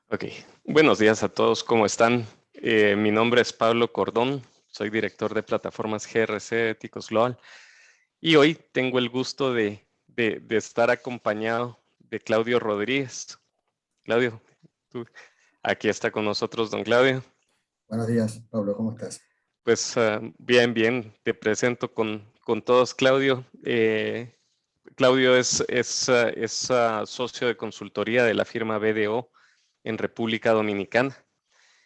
Ok, buenos días a todos, ¿cómo están? Mi nombre es Pablo Cordón, soy director de plataformas GRC de Éticos Global y hoy tengo el gusto de estar acompañado de Claudio Rodríguez. Claudio, aquí está con nosotros don Claudio. Buenos días, Pablo, ¿cómo estás? Pues bien, te presento con todos, Claudio. Claudio es socio de consultoría de la firma BDO en República Dominicana.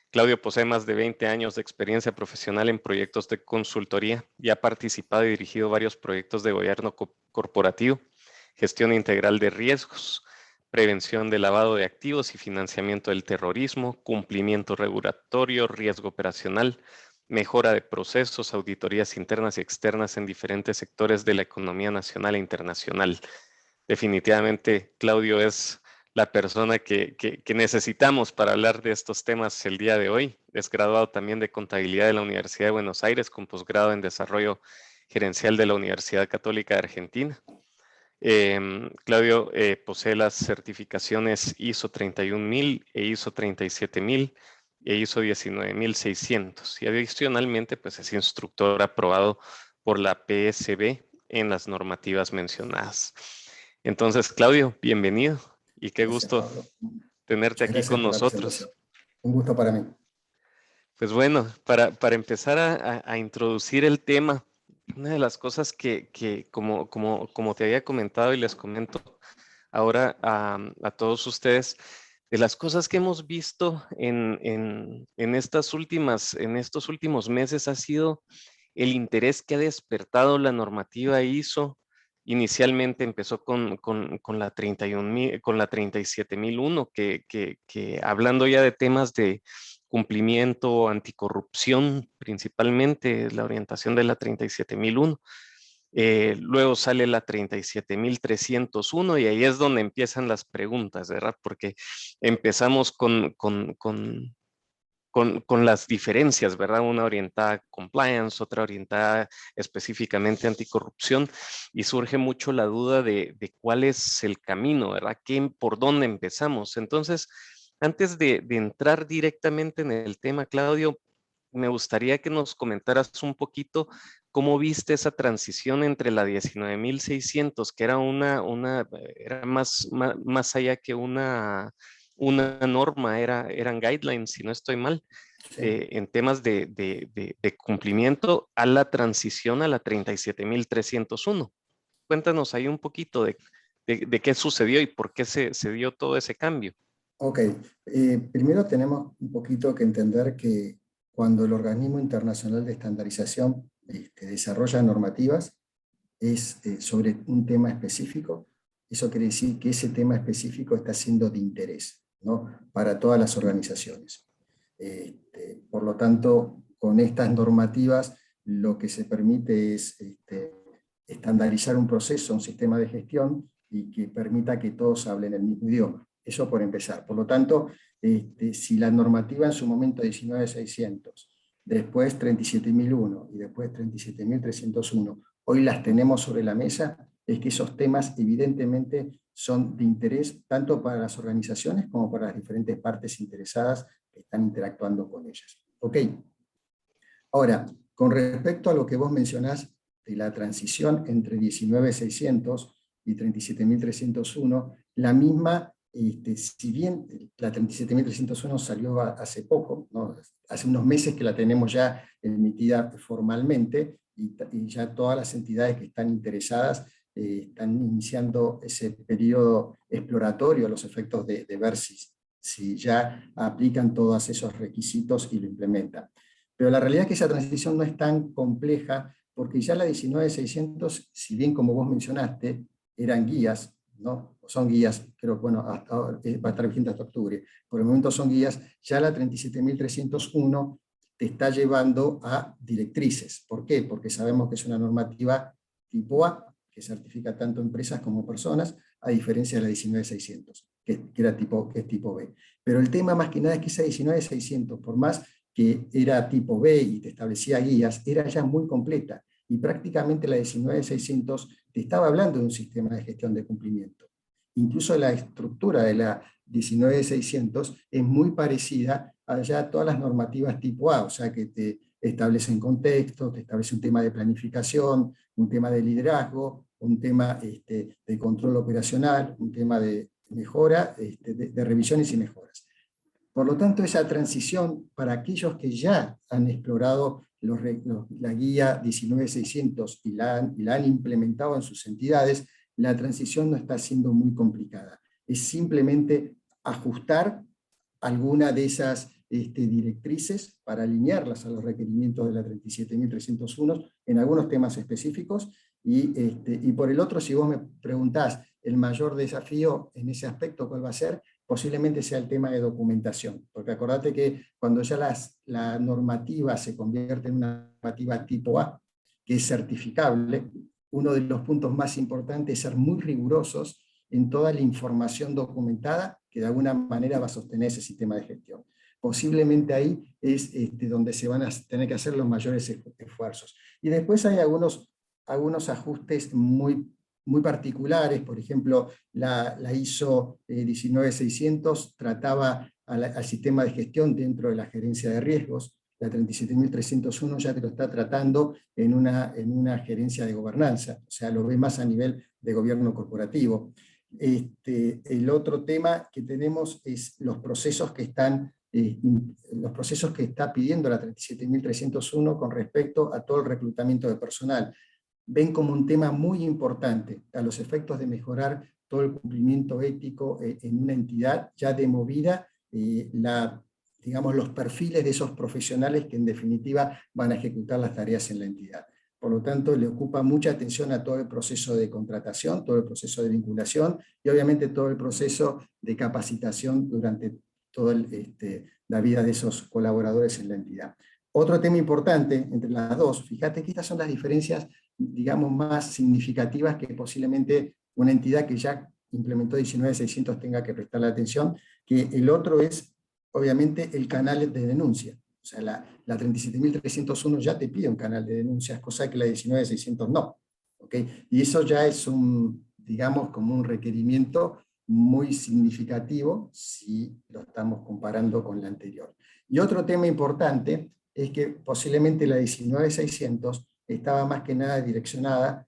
Claudio posee más de 20 años de experiencia profesional en proyectos de consultoría y ha participado y dirigido varios proyectos de gobierno corporativo, gestión integral de riesgos, prevención de lavado de activos y financiamiento del terrorismo, cumplimiento regulatorio, riesgo operacional, mejora de procesos, auditorías internas y externas en diferentes sectores de la economía nacional e internacional. Definitivamente, Claudio es la persona que necesitamos para hablar de estos temas el día de hoy. Es graduado también de Contabilidad de la Universidad de Buenos Aires, con posgrado en Desarrollo Gerencial de la Universidad Católica de Argentina. Claudio posee las certificaciones ISO 31000 e ISO 37000 e ISO 19600 y adicionalmente pues es instructor aprobado por la PSB en las normativas mencionadas. Entonces, Claudio, bienvenido y qué Gracias, gusto Pablo. tenerte Muchas aquí gracias con por la nosotros. presentación. Un gusto para mí. Pues bueno, para empezar a introducir el tema, una de las cosas que como te había comentado y les comento ahora a todos ustedes, de las cosas que hemos visto en estos últimos meses ha sido el interés que ha despertado la normativa ISO. Inicialmente empezó con la 31.000, con la 37.001, que hablando ya de temas de cumplimiento, anticorrupción, principalmente la orientación de la 37.001. Luego sale la 37.301 y ahí es donde empiezan las preguntas, ¿verdad? Porque empezamos con las diferencias, ¿verdad? Una orientada a compliance, otra orientada específicamente a anticorrupción, y surge mucho la duda de cuál es el camino, ¿verdad? ¿Por dónde empezamos? Entonces, antes de entrar directamente en el tema, Claudio, me gustaría que nos comentaras un poquito cómo viste esa transición entre la 19.600, que era era más allá que una norma, eran guidelines, si no estoy mal, Sí. en temas de cumplimiento, a la transición a la 37.301. Cuéntanos ahí un poquito de qué sucedió y por qué se dio todo ese cambio. Ok, primero tenemos un poquito que entender que cuando el Organismo Internacional de Estandarización desarrolla normativas, es sobre un tema específico. Eso quiere decir que ese tema específico está siendo de interés, ¿no?, para todas las organizaciones. Por lo tanto, con estas normativas lo que se permite es estandarizar un proceso, un sistema de gestión, y que permita que todos hablen el mismo idioma. Eso por empezar. Por lo tanto, si la normativa en su momento 19.600, después 37.001 y después 37.301, hoy las tenemos sobre la mesa, es que esos temas evidentemente son de interés tanto para las organizaciones como para las diferentes partes interesadas que están interactuando con ellas. Ok. Ahora, con respecto a lo que vos mencionás de la transición entre 19.600 y 37.301, la misma, si bien la 37.301 salió hace poco, ¿no?, hace unos meses que la tenemos ya emitida formalmente, y ya todas las entidades que están interesadas están iniciando ese periodo exploratorio a los efectos de ver si ya aplican todos esos requisitos y lo implementan. Pero la realidad es que esa transición no es tan compleja, porque ya la 19.600, si bien como vos mencionaste, eran guías, ¿no?, o son guías, creo que bueno, va a estar vigente hasta octubre, por el momento son guías, ya la 37.301 te está llevando a directrices. ¿Por qué? Porque sabemos que es una normativa tipo A, que certifica tanto empresas como personas, a diferencia de la 19.600, que es tipo B. Pero el tema más que nada es que esa 19.600, por más que era tipo B y te establecía guías, era ya muy completa, y prácticamente la 19.600 te estaba hablando de un sistema de gestión de cumplimiento. Incluso la estructura 19600 es muy parecida a ya todas las normativas tipo A, o sea que te establecen contexto, te establece un tema de planificación, un tema de liderazgo, un tema de control operacional, un tema de mejora, de revisiones y mejoras. Por lo tanto, esa transición para aquellos que ya han explorado la guía 19600 y la han implementado en sus entidades, la transición no está siendo muy complicada. Es simplemente ajustar alguna de esas directrices para alinearlas a los requerimientos de la 37301 en algunos temas específicos, y por el otro, si vos me preguntás el mayor desafío en ese aspecto, ¿cuál va a ser? Posiblemente sea el tema de documentación, porque acordate que cuando ya la normativa se convierte en una normativa tipo A, que es certificable, uno de los puntos más importantes es ser muy rigurosos en toda la información documentada que de alguna manera va a sostener ese sistema de gestión. Posiblemente ahí es donde se van a tener que hacer los mayores esfuerzos. Y después hay algunos ajustes muy particulares. Por ejemplo, la ISO 19600 trataba al sistema de gestión dentro de la gerencia de riesgos. La 37301 ya te lo está tratando en una gerencia de gobernanza, o sea, lo ve más a nivel de gobierno corporativo. El otro tema que tenemos es los procesos que está pidiendo la 37301 con respecto a todo el reclutamiento de personal. Ven como un tema muy importante a los efectos de mejorar todo el cumplimiento ético en una entidad ya de movida, digamos, los perfiles de esos profesionales que en definitiva van a ejecutar las tareas en la entidad. Por lo tanto, le ocupa mucha atención a todo el proceso de contratación, todo el proceso de vinculación y obviamente todo el proceso de capacitación durante toda la vida de esos colaboradores en la entidad. Otro tema importante entre las dos, fíjate que estas son las diferencias, digamos, más significativas que posiblemente una entidad que ya implementó 19600 tenga que prestarle atención, que el otro es, obviamente, el canal de denuncia. O sea, la 37301 ya te pide un canal de denuncias, cosa que la 19600 no. ¿Okay? Y eso ya es digamos, como un requerimiento muy significativo si lo estamos comparando con la anterior. Y otro tema importante es que posiblemente la 19600 estaba más que nada direccionada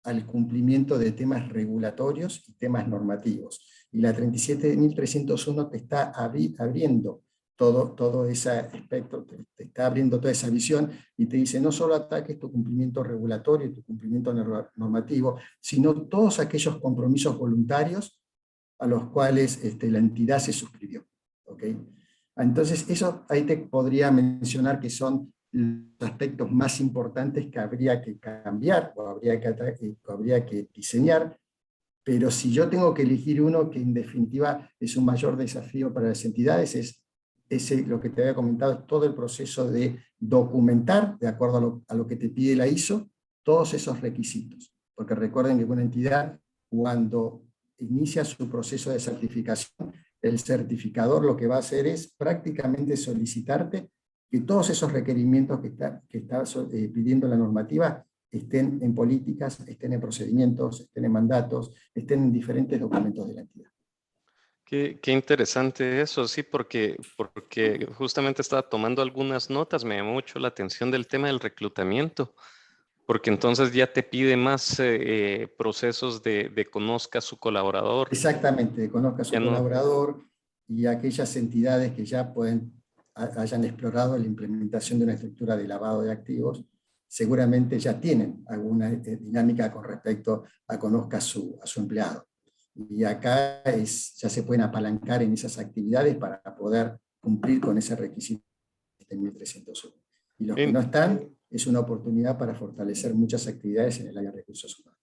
al cumplimiento de temas regulatorios y temas normativos. Y la 37301 te está abriendo todo ese espectro, te está abriendo toda esa visión y te dice no solo ataques tu cumplimiento regulatorio y tu cumplimiento normativo, sino todos aquellos compromisos voluntarios a los cuales la entidad se suscribió. ¿Okay? Entonces, eso ahí te podría mencionar que son los aspectos más importantes que habría que cambiar o habría que diseñar, pero si yo tengo que elegir uno que en definitiva es un mayor desafío para las entidades, es lo que te había comentado, todo el proceso de documentar, de acuerdo a lo que te pide la ISO, todos esos requisitos. Porque recuerden que una entidad, cuando inicia su proceso de certificación, el certificador lo que va a hacer es prácticamente solicitarte que todos esos requerimientos que está pidiendo la normativa estén en políticas, estén en procedimientos, estén en mandatos, estén en diferentes documentos de la entidad. Qué interesante eso, sí, porque justamente estaba tomando algunas notas, me llamó mucho la atención del tema del reclutamiento, porque entonces ya te pide más procesos de conozca a su colaborador. Exactamente, conozca a su Ya no, colaborador y aquellas entidades que ya hayan explorado la implementación de una estructura de lavado de activos, seguramente ya tienen alguna dinámica con respecto a conozca a su empleado. Y acá ya se pueden apalancar en esas actividades para poder cumplir con ese requisito de 1301. Y los que no están, es una oportunidad para fortalecer muchas actividades en el área de recursos humanos.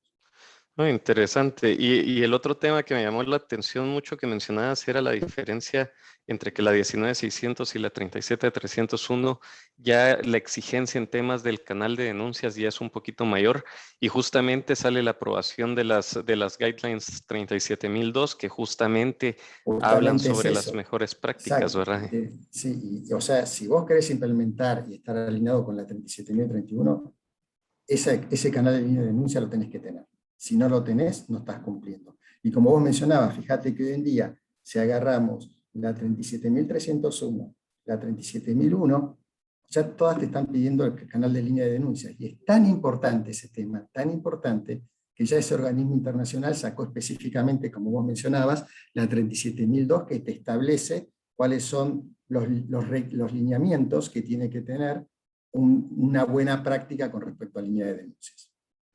interesante. Y el otro tema que me llamó la atención mucho que mencionabas era la diferencia entre que la 19600 y la 37301, ya la exigencia en temas del canal de denuncias ya es un poquito mayor y justamente la aprobación de las guidelines 37002 que justamente hablan Justamente es sobre las eso. mejores prácticas, Exacto. ¿verdad? Sí, o sea, si vos querés implementar y estar alineado con la 37031, ese canal de línea de denuncia lo tenés que tener. Si no lo tenés, no estás cumpliendo. Y como vos mencionabas, fíjate que hoy en día si agarramos la 37.301, la 37.001, ya todas te están pidiendo el canal de línea de denuncias. Y es tan importante ese tema, tan importante, que ya ese organismo internacional sacó específicamente, como vos mencionabas, la 37.002, que te establece cuáles son los lineamientos que tiene que tener una buena práctica con respecto a línea de denuncias.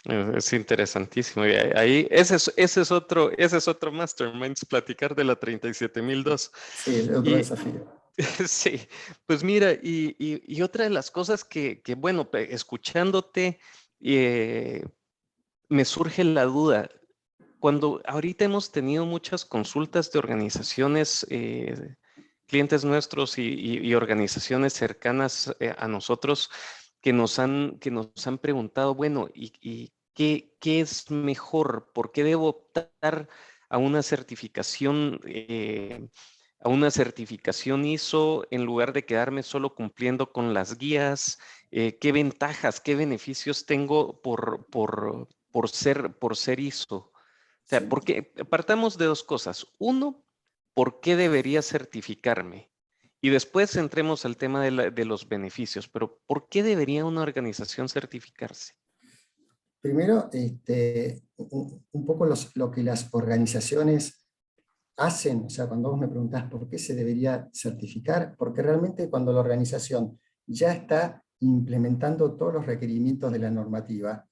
Es interesantísimo. Y ahí, ese es otro masterminds, platicar de la 37.002. Sí, es otro desafío. Sí, pues mira, y otra de las cosas que bueno, escuchándote, me surge la duda. Cuando ahorita hemos tenido muchas consultas de organizaciones, clientes nuestros y organizaciones cercanas a nosotros que nos han preguntado, bueno, ¿y qué es mejor? ¿Por qué debo optar a una certificación? A una certificación ISO en lugar de quedarme solo cumpliendo con las guías. ¿Qué ventajas, qué beneficios tengo por ser ISO? O sea, Sí. porque partamos de dos cosas. Uno, ¿por qué debería certificarme? Y después entremos al tema de los beneficios, pero ¿por qué debería una organización certificarse? Primero, un poco lo que las organizaciones hacen, o sea, cuando vos me preguntás por qué se debería certificar, porque realmente cuando la organización ya está implementando todos los requerimientos de la normativa,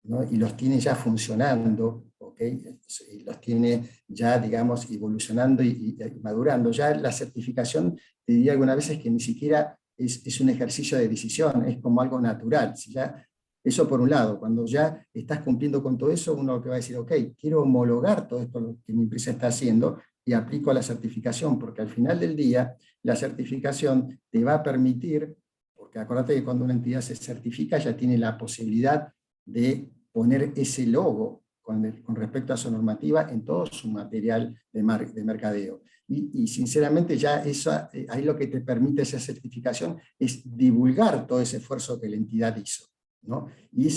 ¿no? Y los tiene ya funcionando, ¿okay? Y los tiene ya, digamos, evolucionando y madurando, ya la certificación, te diría algunas veces que ni siquiera es un ejercicio de decisión, es como algo natural. Si ya, eso por un lado, cuando ya estás cumpliendo con todo eso, uno lo que va a decir, ok, quiero homologar todo esto lo que mi empresa está haciendo, y aplico la certificación, porque al final del día la certificación te va a permitir, porque acuérdate que cuando una entidad se certifica ya tiene la posibilidad de poner ese logo con respecto a su normativa en todo su material de mercadeo. Y sinceramente ya ahí lo que te permite esa certificación es divulgar todo ese esfuerzo que la entidad hizo, ¿no? Y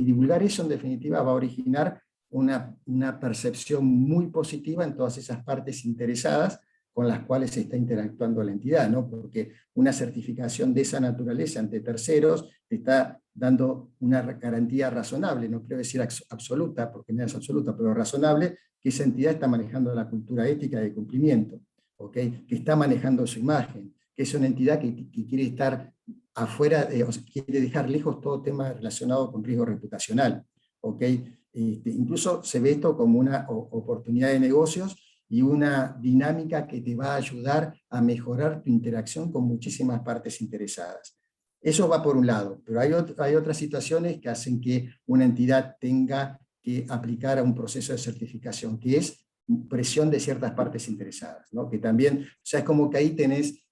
divulgar eso en definitiva va a originar una percepción muy positiva en todas esas partes interesadas con las cuales se está interactuando la entidad, ¿no? Porque una certificación de esa naturaleza ante terceros te está dando una garantía razonable, no quiero decir absoluta, porque no es absoluta, pero razonable, que esa entidad está manejando la cultura ética de cumplimiento, ¿okay? Que está manejando su imagen, que es una entidad que quiere estar afuera, o sea, quiere dejar lejos todo tema relacionado con riesgo reputacional, ¿okay? Incluso se ve esto como una oportunidad de negocios y una dinámica que te va a ayudar a mejorar tu interacción con muchísimas partes interesadas. Eso va por un lado, pero hay otras situaciones que hacen que una entidad tenga que aplicar a un proceso de certificación, que es presión de ciertas partes interesadas, ¿no? Que también, o sea, es como que ahí tenés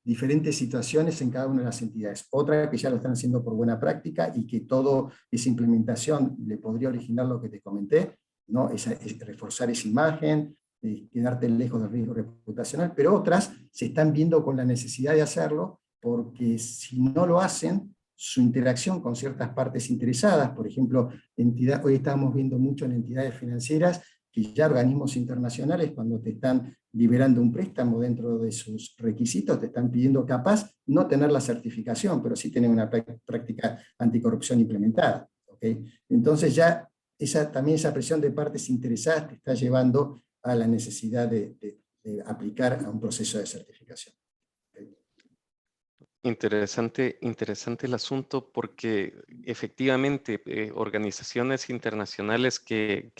diferentes situaciones en cada una de las entidades. Otra que ya lo están haciendo por buena práctica y que toda esa implementación le podría originar lo que te comenté, ¿no? Es reforzar esa imagen, quedarte lejos del riesgo reputacional, pero otras se están viendo con la necesidad de hacerlo porque si no lo hacen, su interacción con ciertas partes interesadas, por ejemplo, hoy estamos viendo mucho en entidades financieras que ya organismos internacionales, cuando te están liberando un préstamo dentro de sus requisitos, te están pidiendo capaz no tener la certificación, pero sí tener una práctica anticorrupción implementada. ¿Okay? Entonces ya también esa presión de partes interesadas te está llevando a la necesidad de aplicar a un proceso de certificación. ¿Okay? Interesante, interesante el asunto porque efectivamente organizaciones internacionales que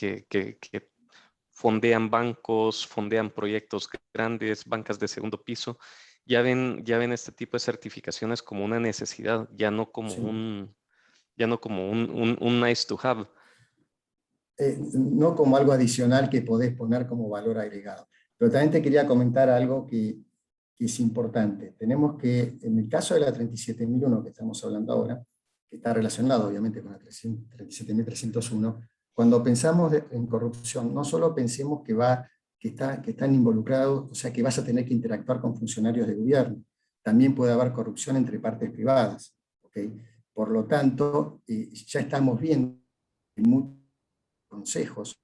fondean bancos, fondean proyectos grandes, bancas de segundo piso, ya ven este tipo de certificaciones como una necesidad, ya no como Sí. un nice to have. No como algo adicional que podés poner como valor agregado. Pero también te quería comentar algo que es importante. Tenemos que, en el caso de la 37.001 que estamos hablando ahora, que está relacionado obviamente con la 37.301, cuando pensamos en corrupción, no solo pensemos que están involucrados, o sea, que vas a tener que interactuar con funcionarios de gobierno, también puede haber corrupción entre partes privadas. ¿Okay? Por lo tanto, ya estamos viendo muchos consejos,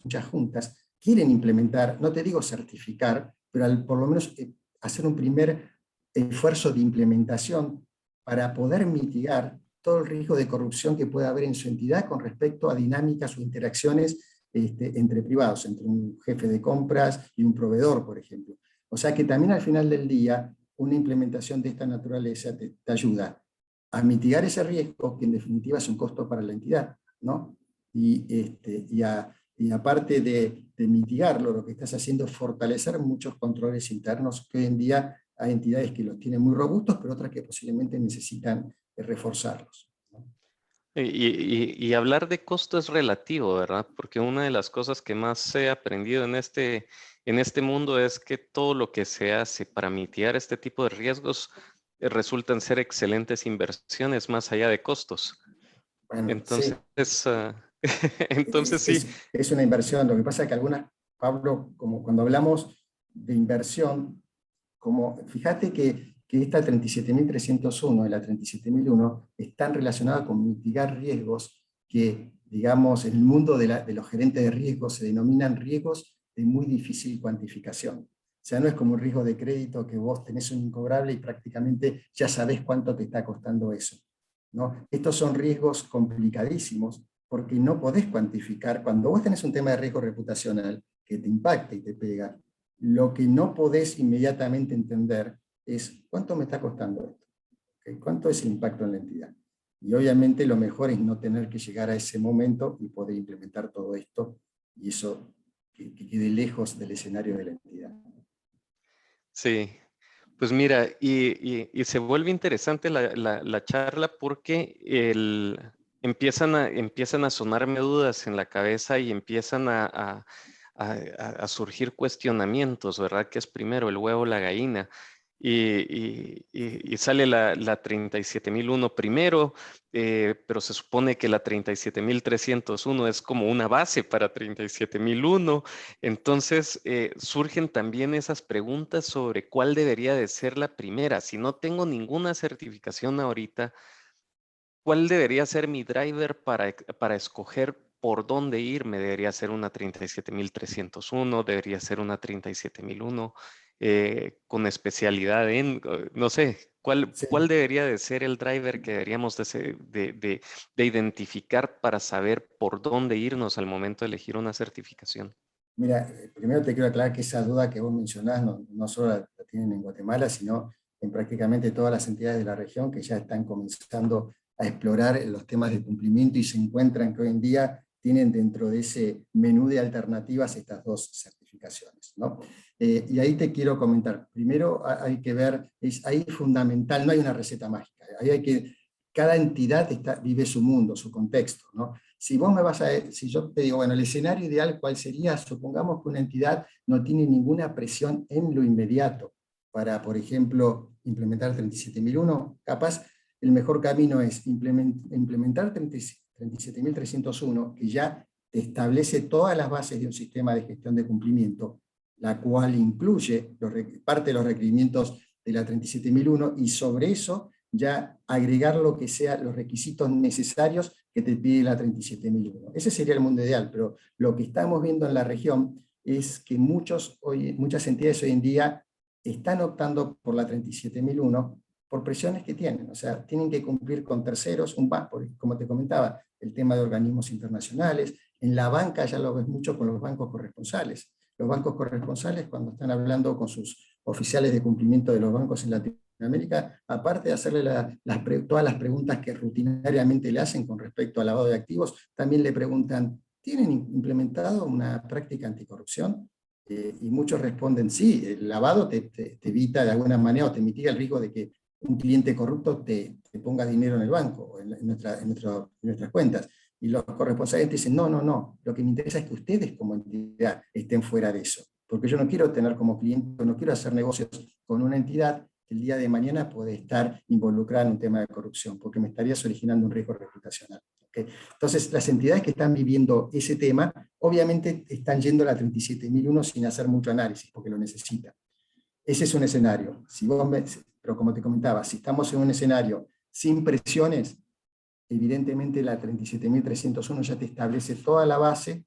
muchas juntas, quieren implementar, no te digo certificar, pero por lo menos hacer un primer esfuerzo de implementación para poder mitigar todo el riesgo de corrupción que pueda haber en su entidad con respecto a dinámicas o interacciones entre privados, entre un jefe de compras y un proveedor, por ejemplo. O sea que también al final del día, una implementación de esta naturaleza te ayuda a mitigar ese riesgo, que en definitiva es un costo para la entidad, ¿no? Y aparte de mitigarlo, lo que estás haciendo es fortalecer muchos controles internos que hoy en día hay entidades que los tienen muy robustos, pero otras que posiblemente necesitan reforzarlos, ¿no? Y hablar de costo es relativo, ¿verdad? Porque una de las cosas que más he aprendido en este mundo es que todo lo que se hace para mitigar este tipo de riesgos resultan ser excelentes inversiones más allá de costos. Bueno, Entonces, sí, entonces sí. es una inversión. Lo que pasa es que algunas, Pablo, como cuando hablamos de inversión, como fíjate que esta 37.301 y la 37.001 están relacionadas con mitigar riesgos que, digamos, en el mundo de los gerentes de riesgos se denominan riesgos de muy difícil cuantificación. O sea, no es como un riesgo de crédito que vos tenés un incobrable y prácticamente ya sabés cuánto te está costando eso, ¿no? Estos son riesgos complicadísimos porque no podés cuantificar. Cuando vos tenés un tema de riesgo reputacional que te impacta y te pega, lo que no podés inmediatamente entender es cuánto me está costando esto, ¿okay? ¿Cuánto es el impacto en la entidad? Y obviamente lo mejor es no tener que llegar a ese momento y poder implementar todo esto, y eso que quede lejos del escenario de la entidad. Sí, pues mira, y se vuelve interesante la charla porque empiezan a sonarme dudas en la cabeza y empiezan a surgir cuestionamientos, ¿verdad? ¿Qué es primero, el huevo o la gallina? Y sale la 37.001 primero, pero se supone que la 37.301 es como una base para 37.001. Entonces, surgen también esas preguntas sobre cuál debería de ser la primera. Si no tengo ninguna certificación ahorita, ¿cuál debería ser mi driver para escoger por dónde irme? ¿Debería ser una 37.301? ¿Debería ser una 37.001? Con especialidad no sé, Sí. ¿cuál debería de ser el driver que deberíamos de identificar para saber por dónde irnos al momento de elegir una certificación? Mira, primero te quiero aclarar que esa duda que vos mencionás no solo la tienen en Guatemala, sino en prácticamente todas las entidades de la región que ya están comenzando a explorar los temas de cumplimiento y se encuentran que hoy en día tienen dentro de ese menú de alternativas estas dos certificaciones, ¿no? Y ahí te quiero comentar, primero hay que ver, ahí es fundamental, no hay una receta mágica, ahí cada entidad vive su mundo, su contexto, ¿no? Si vos si yo te digo, bueno, el escenario ideal, ¿cuál sería? Supongamos que una entidad no tiene ninguna presión en lo inmediato para, por ejemplo, implementar 37.001, capaz el mejor camino es implementar 37.301, que ya te establece todas las bases de un sistema de gestión de cumplimiento, la cual incluye parte de los requerimientos de la 37.001, y sobre eso ya agregar lo que sea los requisitos necesarios que te pide la 37.001. Ese sería el mundo ideal, pero lo que estamos viendo en la región es que muchas entidades hoy en día están optando por la 37.001 por presiones que tienen, o sea, tienen que cumplir con terceros, como te comentaba, el tema de organismos internacionales. En la banca ya lo ves mucho con los bancos corresponsales. Los bancos corresponsales, cuando están hablando con sus oficiales de cumplimiento de los bancos en Latinoamérica, aparte de hacerle todas las preguntas que rutinariamente le hacen con respecto al lavado de activos, también le preguntan, ¿tienen implementado una práctica anticorrupción? Y muchos responden, sí, el lavado te evita de alguna manera o te mitiga el riesgo de que un cliente corrupto te ponga dinero en el banco o en nuestras cuentas. Y los corresponsales dicen, no, lo que me interesa es que ustedes como entidad estén fuera de eso, porque yo no quiero tener como cliente, no quiero hacer negocios con una entidad que el día de mañana puede estar involucrada en un tema de corrupción, porque me estarías originando un riesgo reputacional. ¿Okay? Entonces, las entidades que están viviendo ese tema, obviamente están yendo a la 37.001 sin hacer mucho análisis, porque lo necesitan. Ese es un escenario. Pero como te comentaba, si estamos en un escenario sin presiones, evidentemente la 37.301 ya te establece toda la base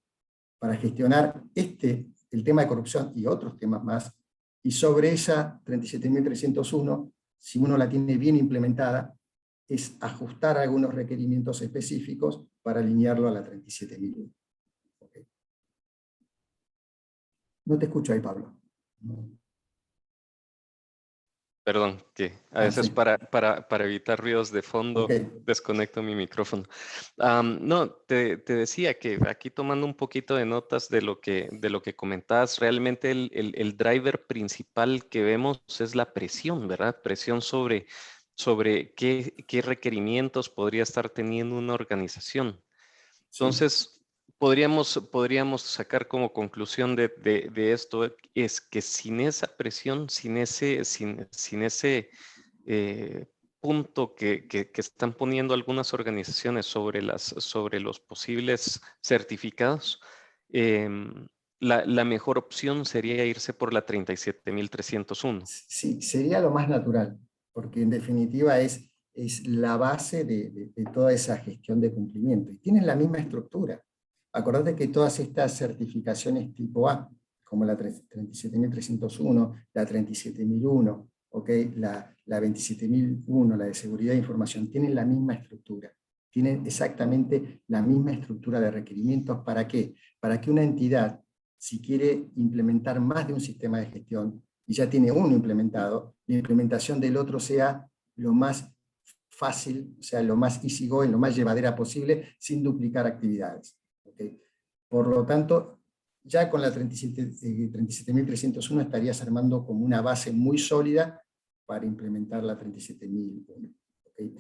para gestionar el tema de corrupción y otros temas más, y sobre esa 37.301, si uno la tiene bien implementada, es ajustar algunos requerimientos específicos para alinearlo a la 37.001. Okay. No te escucho ahí, Pablo. No. Perdón, que a veces Sí. para evitar ruidos de fondo Okay. desconecto mi micrófono. No, te decía que aquí tomando un poquito de notas de lo que comentabas, realmente el driver principal que vemos es la presión, ¿verdad? Presión sobre qué requerimientos podría estar teniendo una organización. Sí. Entonces, podríamos sacar como conclusión de esto es que sin esa presión, sin ese punto que están poniendo algunas organizaciones sobre los posibles certificados, la mejor opción sería irse por la 37.301. Sí, sería lo más natural, porque en definitiva es la base de toda esa gestión de cumplimiento. Y tienen la misma estructura. Acordate que todas estas certificaciones tipo A, como la 37.301, la 37.001, ¿okay? La 27.001, la de seguridad de información, tienen la misma estructura. Tienen exactamente la misma estructura de requerimientos. ¿Para qué? Para que una entidad, si quiere implementar más de un sistema de gestión, y ya tiene uno implementado, la implementación del otro sea lo más fácil, o sea, lo más easygoing, lo más llevadera posible, sin duplicar actividades. ¿Okay? Por lo tanto, ya con la 37.301 estarías armando como una base muy sólida para implementar la 37.001. ¿Okay?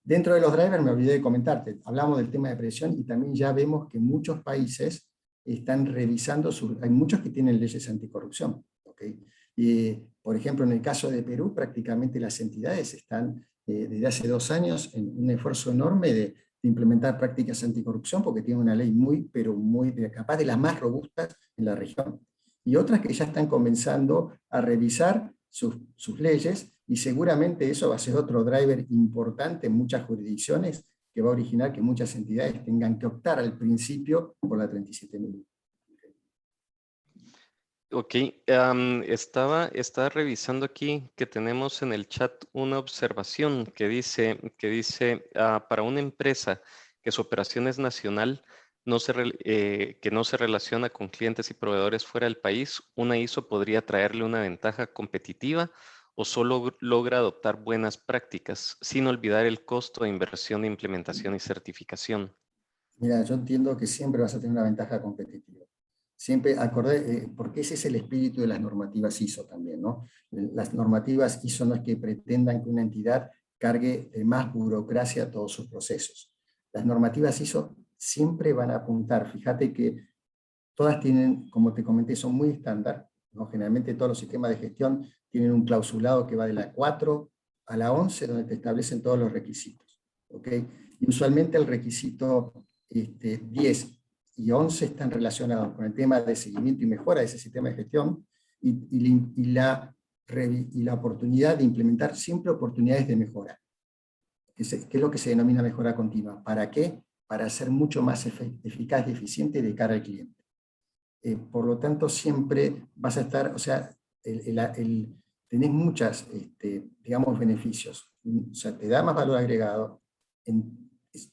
Dentro de los drivers, me olvidé de comentarte, hablamos del tema de presión y también ya vemos que muchos países están revisando, hay muchos que tienen leyes anticorrupción. ¿Okay? Y, por ejemplo, en el caso de Perú, prácticamente las entidades están desde hace 2 años en un esfuerzo enorme de implementar prácticas anticorrupción, porque tienen una ley pero muy capaz de las más robustas en la región. Y otras que ya están comenzando a revisar sus leyes, y seguramente eso va a ser otro driver importante en muchas jurisdicciones, que va a originar que muchas entidades tengan que optar al principio por la 37.000. Ok, estaba revisando aquí que tenemos en el chat una observación que dice para una empresa que su operación es nacional, que no se relaciona con clientes y proveedores fuera del país, una ISO podría traerle una ventaja competitiva o solo logra adoptar buenas prácticas, sin olvidar el costo de inversión de implementación y certificación. Mira, yo entiendo que siempre vas a tener una ventaja competitiva. Siempre porque ese es el espíritu de las normativas ISO también, ¿no? Las normativas ISO no es que pretendan que una entidad cargue de más burocracia todos sus procesos. Las normativas ISO siempre van a apuntar, fíjate que todas tienen, como te comenté, son muy estándar, ¿no? Generalmente todos los sistemas de gestión tienen un clausulado que va de la 4 a la 11, donde te establecen todos los requisitos. ¿Okay? Y usualmente el requisito 10 y 11 están relacionados con el tema de seguimiento y mejora de ese sistema de gestión y la oportunidad de implementar siempre oportunidades de mejora, que es lo que se denomina mejora continua. ¿Para qué? Para ser mucho más eficaz y eficiente de cara al cliente. Por lo tanto, siempre vas a estar, o sea, tenés muchas, digamos, beneficios. O sea, te da más valor agregado,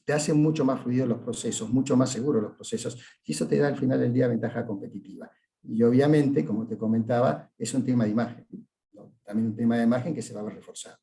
te hace mucho más fluidos los procesos, mucho más seguros los procesos, y eso te da al final del día ventaja competitiva. Y obviamente, como te comentaba, es un tema de imagen, ¿no? También un tema de imagen que se va a ver reforzado.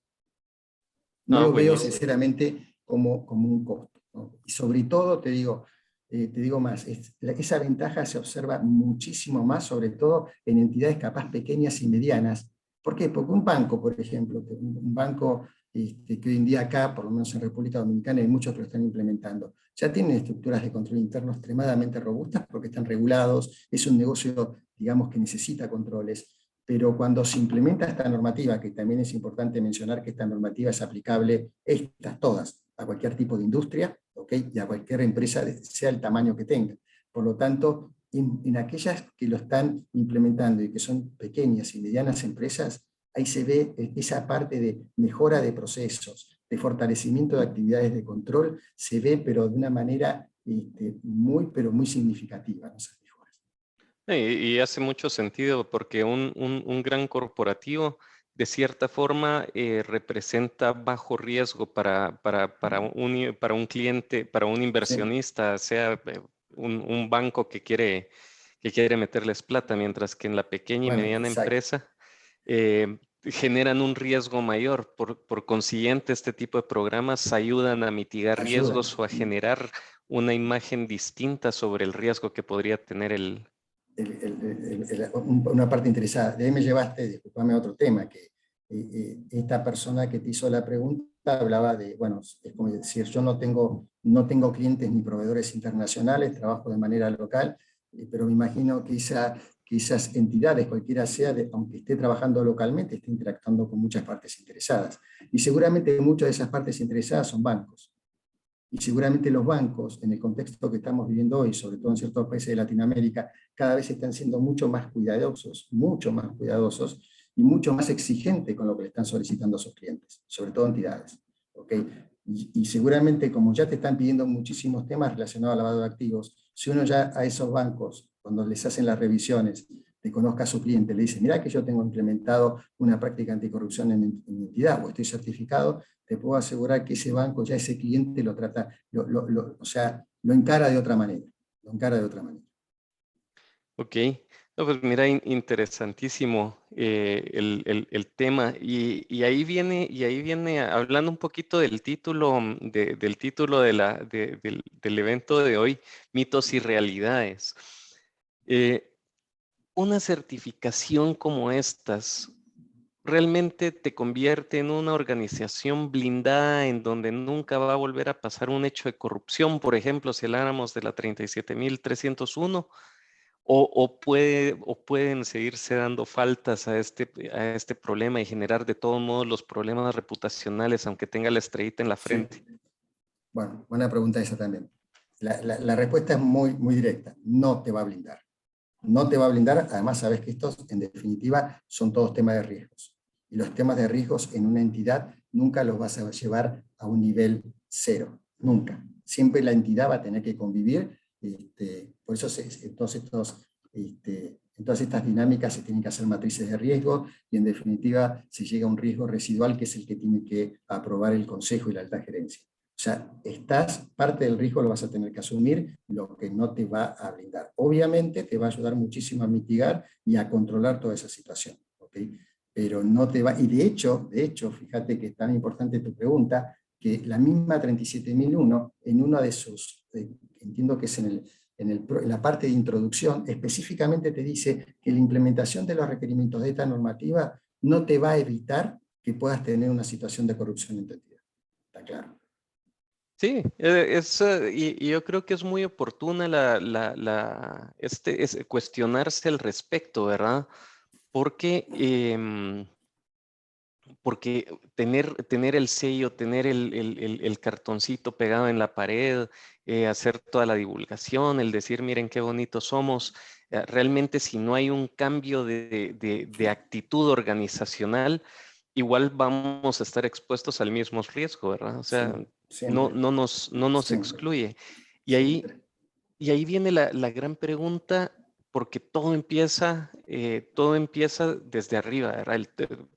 No lo veo Buenísimo. sinceramente como un costo, ¿no? Y sobre todo, te digo más, esa ventaja se observa muchísimo más, sobre todo en entidades capaz pequeñas y medianas. ¿Por qué? Porque un banco, por ejemplo, un banco que hoy en día acá, por lo menos en República Dominicana, hay muchos que lo están implementando, ya tienen estructuras de control interno extremadamente robustas porque están regulados, es un negocio, digamos, que necesita controles. Pero cuando se implementa esta normativa, que también es importante mencionar que esta normativa es aplicable, estas todas, a cualquier tipo de industria, ¿okay? Y a cualquier empresa, sea el tamaño que tenga. Por lo tanto, en aquellas que lo están implementando y que son pequeñas y medianas empresas, ahí se ve esa parte de mejora de procesos, de fortalecimiento de actividades de control, se ve pero de una manera muy, pero muy significativa, ¿no? Esas mejoras. Y hace mucho sentido porque un gran corporativo de cierta forma representa bajo riesgo para un cliente, para un Sí, inversionista, sea un banco que quiere meterles plata, mientras que en la pequeña y bueno, mediana exacto. empresa generan un riesgo mayor. Por consiguiente, este tipo de programas ayudan a mitigar Ayuda. riesgos o a generar una imagen distinta sobre el riesgo que podría tener el... Una parte interesada. De ahí me llevaste, disculpame, a otro tema, que esta persona que te hizo la pregunta hablaba de, bueno, es como decir, yo no tengo clientes ni proveedores internacionales, trabajo de manera local, pero me imagino que esas entidades, cualquiera sea, aunque esté trabajando localmente, esté interactuando con muchas partes interesadas. Y seguramente muchas de esas partes interesadas son bancos. Y seguramente los bancos, en el contexto que estamos viviendo hoy, sobre todo en ciertos países de Latinoamérica, cada vez están siendo mucho más cuidadosos y mucho más exigentes con lo que le están solicitando a sus clientes, sobre todo entidades. ¿Okay? Y seguramente, como ya te están pidiendo muchísimos temas relacionados al lavado de activos, si uno ya a esos bancos, cuando les hacen las revisiones, te conozca a su cliente, le dice, mira que yo tengo implementado una práctica anticorrupción en mi entidad o estoy certificado, te puedo asegurar que ese banco, ya ese cliente lo trata, o sea, lo encara de otra manera. Lo encara de otra manera. Ok, no, pues mira, interesantísimo el tema. Y ahí viene hablando un poquito del título, del título del evento de hoy, mitos y realidades. Eh, una certificación como estas realmente te convierte en una organización blindada en donde nunca va a volver a pasar un hecho de corrupción, por ejemplo, si habláramos de la 37.301. O pueden seguirse dando faltas a este problema y generar de todos modos los problemas reputacionales, aunque tenga la estrellita en la Sí. frente. Bueno, buena pregunta esa también. La respuesta es muy, muy directa. No te va a blindar. No te va a blindar. Además, sabes que estos, en definitiva, son todos temas de riesgos. Y los temas de riesgos en una entidad nunca los vas a llevar a un nivel cero. Nunca. Siempre la entidad va a tener que convivir. Por eso en todas estas dinámicas se tienen que hacer matrices de riesgo y en definitiva se llega a un riesgo residual que es el que tiene que aprobar el consejo y la alta gerencia. O sea, parte del riesgo lo vas a tener que asumir, lo que no te va a blindar. Obviamente te va a ayudar muchísimo a mitigar y a controlar toda esa situación. ¿Okay? Pero no te va, y de hecho, fíjate que es tan importante tu pregunta, que la misma 37.001, en una de sus, entiendo que es en la parte de introducción, específicamente te dice que la implementación de los requerimientos de esta normativa no te va a evitar que puedas tener una situación de corrupción en tu entidad. ¿Está claro? Sí, y yo creo que es muy oportuna es cuestionarse al respecto, ¿verdad? Porque porque tener el sello, tener el cartoncito pegado en la pared, hacer toda la divulgación, el decir, miren qué bonitos somos, realmente si no hay un cambio de actitud organizacional, igual vamos a estar expuestos al mismo riesgo, ¿verdad? O sea, Sí, siempre, no nos siempre, excluye. Y ahí, siempre. y ahí viene la gran pregunta, porque todo empieza desde arriba, ¿verdad?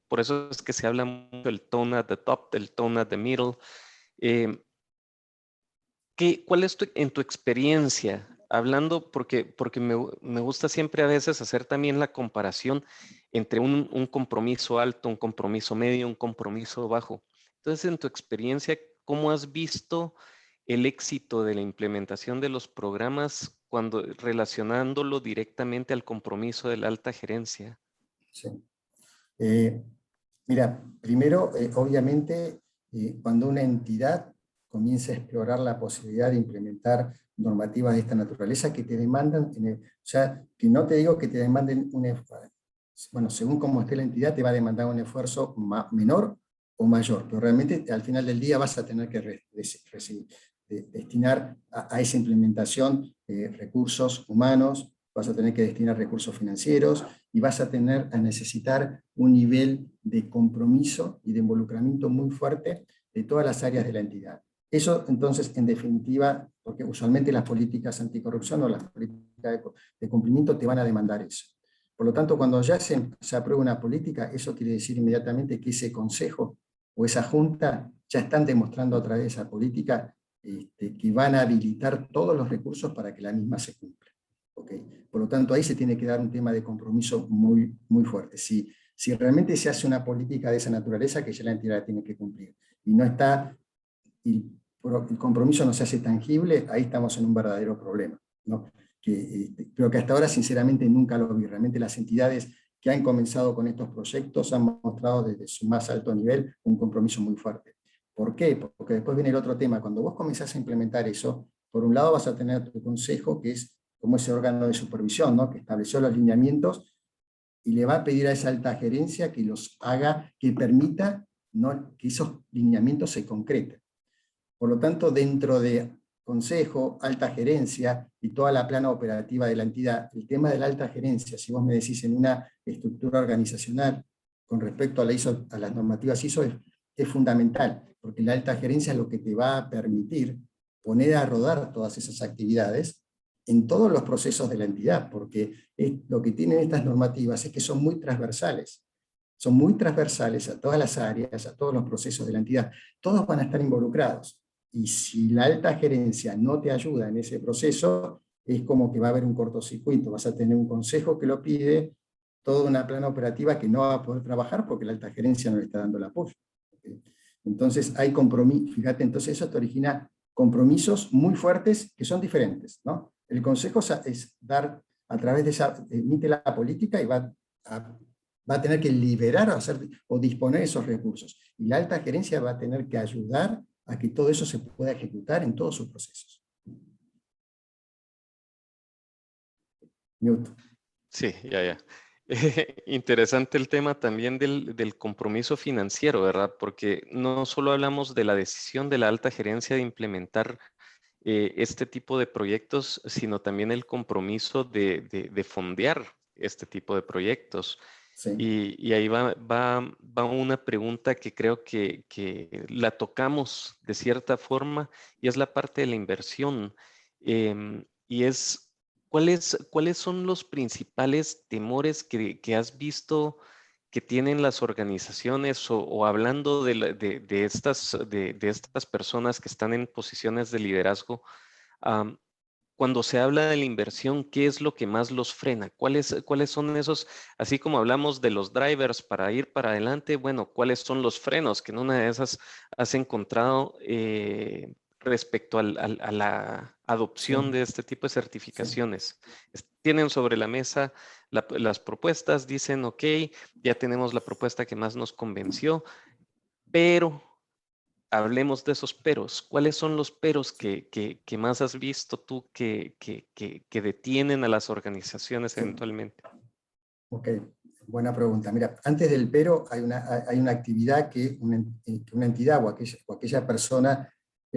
Por eso es que se habla mucho del tone at the top, del tone at the middle. Eh, ¿Cuál es en tu experiencia? Hablando, porque me gusta siempre a veces hacer también la comparación entre un compromiso alto, un compromiso medio, un compromiso bajo. Entonces, en tu experiencia, ¿cómo has visto el éxito de la implementación de los programas cuando relacionándolo directamente al compromiso de la alta gerencia? Sí. Eh, Mira, primero, obviamente, cuando una entidad comienza a explorar la posibilidad de implementar normativas de esta naturaleza que te demandan, o sea, que no te digo que te demanden bueno, según cómo esté la entidad, te va a demandar un esfuerzo menor o mayor, pero realmente al final del día vas a tener que destinar a esa implementación recursos humanos, vas a tener que destinar recursos financieros, y vas a necesitar un nivel de compromiso y de involucramiento muy fuerte de todas las áreas de la entidad. Eso, entonces, en definitiva, porque usualmente las políticas anticorrupción o las políticas de cumplimiento te van a demandar eso. Por lo tanto, cuando ya se aprueba una política, eso quiere decir inmediatamente que ese consejo o esa junta ya están demostrando a través de esa política que van a habilitar todos los recursos para que la misma se cumpla. ¿Okay? Por lo tanto, ahí se tiene que dar un tema de compromiso muy, muy fuerte. Si realmente se hace una política de esa naturaleza, que ya la entidad tiene que cumplir, y no está, y el compromiso no se hace tangible, ahí estamos en un verdadero problema, ¿no? Pero que hasta ahora sinceramente nunca lo vi. Realmente las entidades que han comenzado con estos proyectos han mostrado desde su más alto nivel un compromiso muy fuerte. ¿Por qué? Porque después viene el otro tema. Cuando vos comenzás a implementar eso, por un lado vas a tener tu consejo, que es como ese órgano de supervisión, ¿no? Que estableció los lineamientos y le va a pedir a esa alta gerencia que los haga, que permita, ¿no?, que esos lineamientos se concreten. Por lo tanto, dentro de consejo, alta gerencia y toda la plana operativa de la entidad, el tema de la alta gerencia, si vos me decís en una estructura organizacional con respecto a, a las normativas ISO, es fundamental, porque la alta gerencia es lo que te va a permitir poner a rodar todas esas actividades en todos los procesos de la entidad, porque lo que tienen estas normativas es que son muy transversales a todas las áreas, a todos los procesos de la entidad, todos van a estar involucrados. Y si la alta gerencia no te ayuda en ese proceso, es como que va a haber un cortocircuito, vas a tener un consejo que lo pide, toda una plana operativa que no va a poder trabajar porque la alta gerencia no le está dando el apoyo. Entonces hay compromiso, fíjate, entonces eso te origina compromisos muy fuertes que son diferentes, ¿no? El consejo es dar, a través de esa, emite la política y va a tener que liberar o disponer esos recursos. Y la alta gerencia va a tener que ayudar a que todo eso se pueda ejecutar en todos sus procesos. Newton. Sí, ya. Interesante el tema también del compromiso financiero, ¿verdad? Porque no solo hablamos de la decisión de la alta gerencia de implementar este tipo de proyectos, sino también el compromiso de fondear este tipo de proyectos. Sí. Y ahí va una pregunta que creo que la tocamos de cierta forma, y es la parte de la inversión. Y es, ¿cuáles son los principales temores que has visto que tienen las organizaciones o hablando de estas personas que están en posiciones de liderazgo? Cuando se habla de la inversión, ¿qué es lo que más los frena? ¿Cuáles son esos, así como hablamos de los drivers para ir para adelante? Bueno, ¿cuáles son los frenos que en una de esas has encontrado respecto a la adopción Sí. de este tipo de Sí. certificaciones? Tienen sobre la mesa las propuestas, dicen, ok, ya tenemos la propuesta que más nos convenció, pero hablemos de esos peros. ¿Cuáles son los peros que más has visto tú que detienen a las organizaciones Sí. eventualmente? Ok, buena pregunta. Mira, antes del pero hay una actividad que una entidad o aquella persona,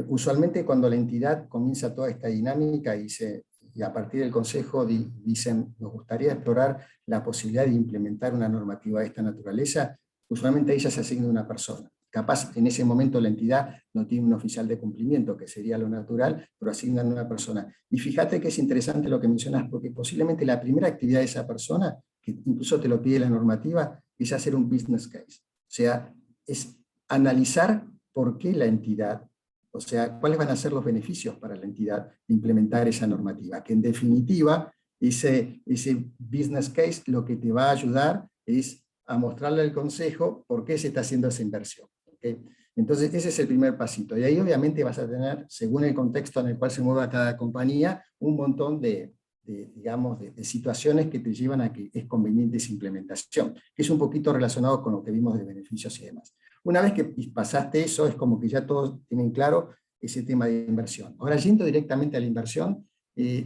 usualmente cuando la entidad comienza toda esta dinámica y a partir del consejo dicen, nos gustaría explorar la posibilidad de implementar una normativa de esta naturaleza, usualmente a ella se asigna una persona. Capaz en ese momento la entidad no tiene un oficial de cumplimiento, que sería lo natural, pero asignan una persona. Y fíjate que es interesante lo que mencionas, porque posiblemente la primera actividad de esa persona, que incluso te lo pide la normativa, es hacer un business case. O sea, es analizar por qué la entidad, o sea, cuáles van a ser los beneficios para la entidad de implementar esa normativa. Que en definitiva, ese business case lo que te va a ayudar es a mostrarle al consejo por qué se está haciendo esa inversión. ¿Okay? Entonces, ese es el primer pasito. Y ahí obviamente vas a tener, según el contexto en el cual se mueva cada compañía, un montón de situaciones que te llevan a que es conveniente esa implementación, que es un poquito relacionado con lo que vimos de beneficios y demás. Una vez que pasaste eso, es como que ya todos tienen claro ese tema de inversión. Ahora, yendo directamente a la inversión,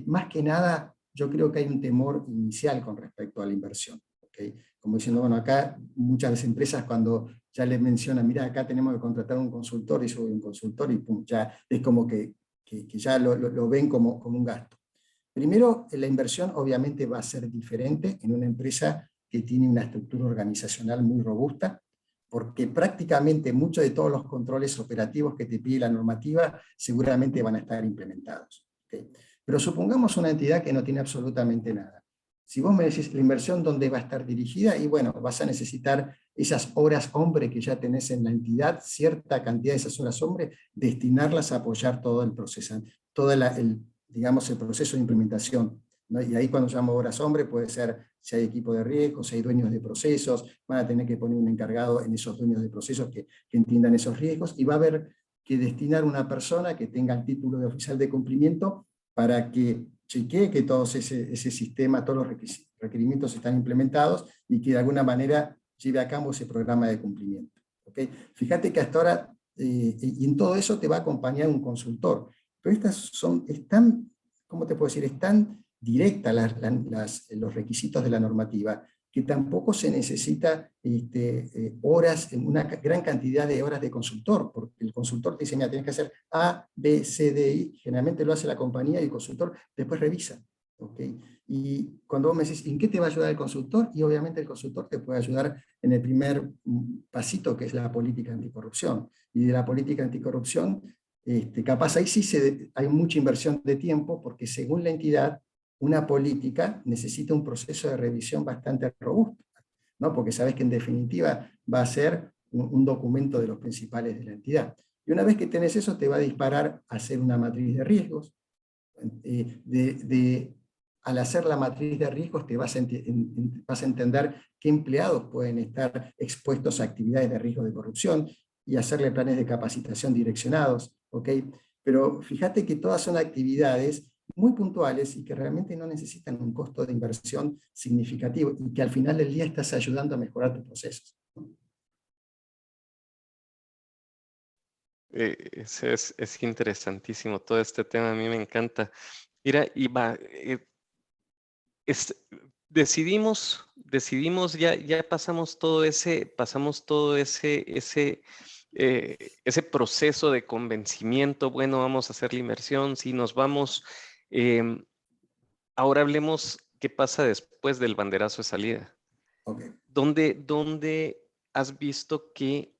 más que nada, yo creo que hay un temor inicial con respecto a la inversión. ¿Okay? Como diciendo, bueno, acá muchas empresas cuando ya les mencionan, mira, acá tenemos que contratar un consultor, y sube un consultor y pum, ya es como que ya lo ven como un gasto. Primero, la inversión obviamente va a ser diferente en una empresa que tiene una estructura organizacional muy robusta, porque prácticamente muchos de todos los controles operativos que te pide la normativa seguramente van a estar implementados. ¿Okay? Pero supongamos una entidad que no tiene absolutamente nada. Si vos me decís la inversión dónde va a estar dirigida, y bueno, vas a necesitar esas horas hombre que ya tenés en la entidad, cierta cantidad de esas horas hombre, destinarlas a apoyar todo el proceso, digamos, el proceso de implementación, ¿no? Y ahí cuando llamo horas hombre puede ser si hay equipo de riesgo, si hay dueños de procesos, van a tener que poner un encargado en esos dueños de procesos que entiendan esos riesgos, y va a haber que destinar una persona que tenga el título de oficial de cumplimiento para que chequee que todo ese sistema, todos los requerimientos están implementados y que de alguna manera lleve a cabo ese programa de cumplimiento. ¿Okay? Fíjate que hasta ahora, y en todo eso te va a acompañar un consultor, pero están, ¿cómo te puedo decir? Están directas los requisitos de la normativa, que tampoco se necesita horas, una gran cantidad de horas de consultor, porque el consultor te dice, mira, tienes que hacer A, B, C, D, I, generalmente lo hace la compañía y el consultor después revisa. ¿Okay? Y cuando vos me decís, ¿en qué te va a ayudar el consultor? Y obviamente el consultor te puede ayudar en el primer pasito, que es la política anticorrupción. Y de la política anticorrupción, capaz ahí sí hay mucha inversión de tiempo, porque según la entidad, una política necesita un proceso de revisión bastante robusto, ¿no? Porque sabes que en definitiva va a ser un documento de los principales de la entidad. Y una vez que tenés eso, te va a disparar a hacer una matriz de riesgos. Al hacer la matriz de riesgos te vas a entender qué empleados pueden estar expuestos a actividades de riesgo de corrupción y hacerle planes de capacitación direccionados. ¿Okay? Pero fíjate que todas son actividades muy puntuales y que realmente no necesitan un costo de inversión significativo y que al final del día estás ayudando a mejorar tus procesos. Es interesantísimo todo este tema, a mí me encanta. Mira, Iva, decidimos, ya pasamos todo ese proceso de convencimiento. Bueno, vamos a hacer la inversión, si nos vamos. Ahora hablemos qué pasa después del banderazo de salida. Okay. ¿Dónde has visto que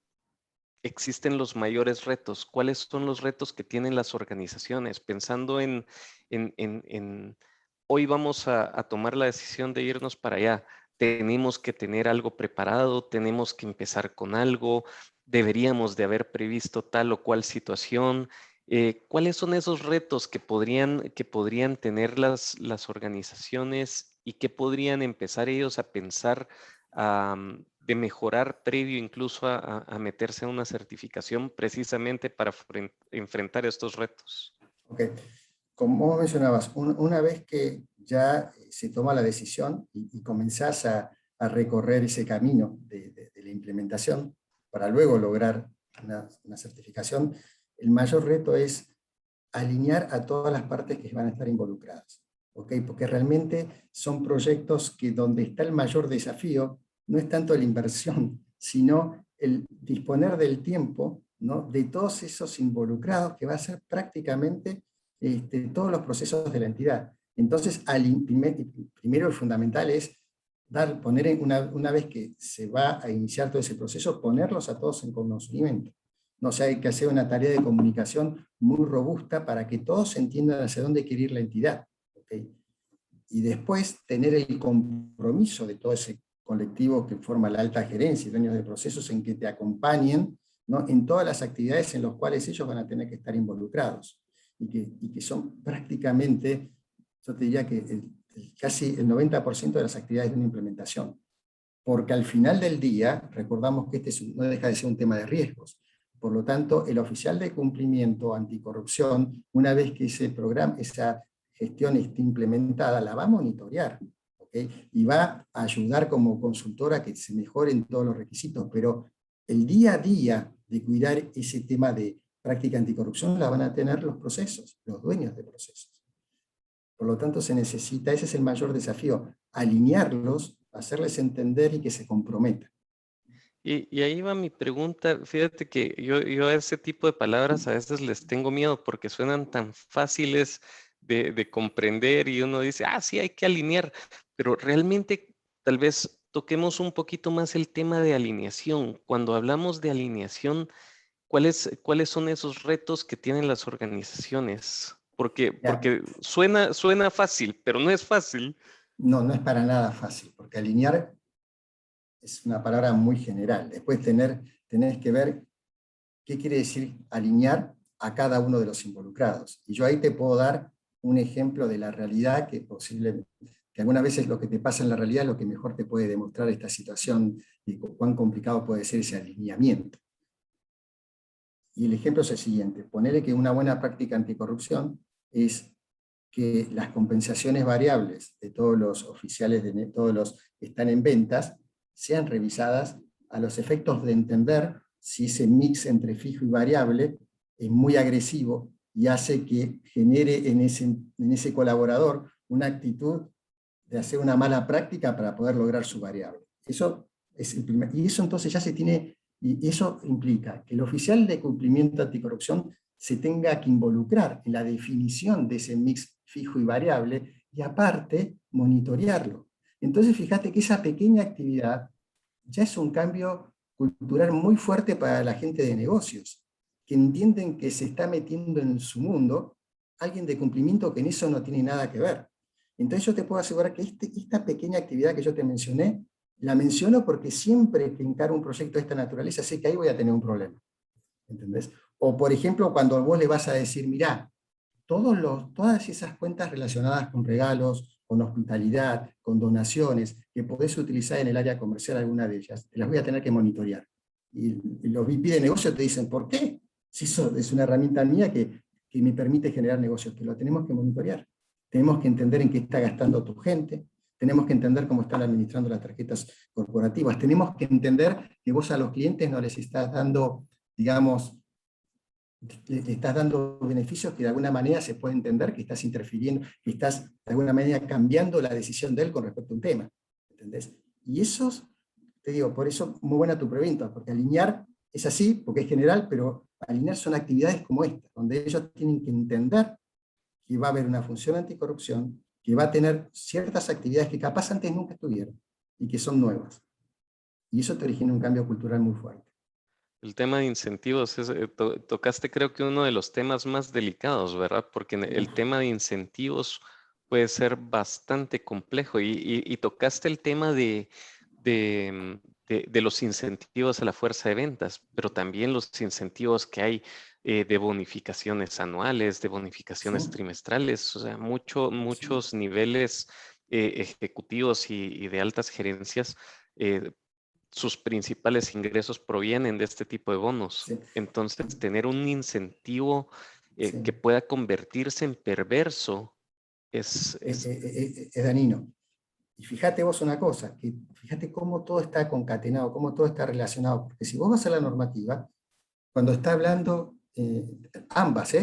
existen los mayores retos? ¿Cuáles son los retos que tienen las organizaciones? Pensando en hoy vamos a tomar la decisión de irnos para allá. Tenemos que tener algo preparado, tenemos que empezar con algo, deberíamos de haber previsto tal o cual situación. ¿Cuáles son esos retos que podrían tener las organizaciones y que podrían empezar ellos a pensar de mejorar previo incluso a meterse a una certificación precisamente para enfrentar estos retos? Okay. Como vos mencionabas, una vez que ya se toma la decisión y comenzás a recorrer ese camino de la implementación para luego lograr una certificación, el mayor reto es alinear a todas las partes que van a estar involucradas. ¿Okay? Porque realmente son proyectos que donde está el mayor desafío no es tanto la inversión, sino el disponer del tiempo, ¿no? De todos esos involucrados, que va a ser prácticamente todos los procesos de la entidad. Entonces, primero y fundamental es poner una vez que se va a iniciar todo ese proceso, ponerlos a todos en conocimiento. No sé, hay que hacer una tarea de comunicación muy robusta para que todos entiendan hacia dónde quiere ir la entidad. ¿Okay? Y después tener el compromiso de todo ese colectivo que forma la alta gerencia y dueños de procesos en que te acompañen, ¿no? En todas las actividades en las cuales ellos van a tener que estar involucrados. Y que son prácticamente, yo te diría que casi el 90% de las actividades de una implementación. Porque al final del día, recordamos que no deja de ser un tema de riesgos. Por lo tanto, el oficial de cumplimiento anticorrupción, una vez que ese programa, esa gestión esté implementada, la va a monitorear, ¿okay? Y va a ayudar como consultora a que se mejoren todos los requisitos, pero el día a día de cuidar ese tema de práctica anticorrupción la van a tener los procesos, los dueños de procesos. Por lo tanto, se necesita, ese es el mayor desafío, alinearlos, hacerles entender y que se comprometan. Y ahí va mi pregunta. Fíjate que yo a ese tipo de palabras a veces les tengo miedo porque suenan tan fáciles de comprender y uno dice, sí, hay que alinear, pero realmente tal vez toquemos un poquito más el tema de alineación. Cuando hablamos de alineación, ¿cuáles son esos retos que tienen las organizaciones? Ya, Porque suena fácil, pero no es fácil. no, no es para nada fácil, porque alinear es una palabra muy general. Después tenés que ver qué quiere decir alinear a cada uno de los involucrados. Y yo ahí te puedo dar un ejemplo de la realidad que algunas veces lo que te pasa en la realidad es lo que mejor te puede demostrar esta situación y cuán complicado puede ser ese alineamiento. Y el ejemplo es el siguiente: ponele que una buena práctica anticorrupción es que las compensaciones variables de todos los oficiales, de todos los que están en ventas, sean revisadas a los efectos de entender si ese mix entre fijo y variable es muy agresivo y hace que genere en ese colaborador una actitud de hacer una mala práctica para poder lograr su variable. Eso es el primer, y eso entonces ya se tiene, y eso implica que el oficial de cumplimiento anticorrupción se tenga que involucrar en la definición de ese mix fijo y variable, y aparte monitorearlo. Entonces fíjate que esa pequeña actividad ya es un cambio cultural muy fuerte para la gente de negocios, que entienden que se está metiendo en su mundo alguien de cumplimiento que en eso no tiene nada que ver. Entonces yo te puedo asegurar que esta pequeña actividad que yo te mencioné, la menciono porque siempre que encaro un proyecto de esta naturaleza sé que ahí voy a tener un problema. ¿Entendés? O por ejemplo, cuando vos le vas a decir, mirá, todas esas cuentas relacionadas con regalos, con hospitalidad, con donaciones, que podés utilizar en el área comercial, alguna de ellas, te las voy a tener que monitorear. Y los VP de negocio te dicen, ¿por qué? Si eso es una herramienta mía que me permite generar negocios, que lo tenemos que monitorear. Tenemos que entender en qué está gastando tu gente, tenemos que entender cómo están administrando las tarjetas corporativas, tenemos que entender que vos a los clientes no les estás dando, digamos, le estás dando beneficios que de alguna manera se puede entender que estás interfiriendo, que estás de alguna manera cambiando la decisión de él con respecto a un tema. ¿Entendés? Y esos, te digo, por eso muy buena tu pregunta, porque alinear es así, porque es general, pero alinear son actividades como esta, donde ellos tienen que entender que va a haber una función anticorrupción, que va a tener ciertas actividades que capaz antes nunca estuvieron y que son nuevas. Y eso te origina un cambio cultural muy fuerte. El tema de incentivos, tocaste creo que uno de los temas más delicados, ¿verdad? Porque el Uf, tema de incentivos puede ser bastante complejo y tocaste el tema de los incentivos a la fuerza de ventas, pero también los incentivos que hay de bonificaciones anuales, de sí, bonificaciones trimestrales, o sea, sí, muchos niveles ejecutivos y de altas gerencias. Sus principales ingresos provienen de este tipo de bonos. sí, Entonces, tener un incentivo sí. que pueda convertirse en perverso es Es dañino. Y fíjate vos una cosa, que fíjate cómo todo está concatenado, cómo todo está relacionado, porque si vos vas a la normativa, cuando está hablando, ambas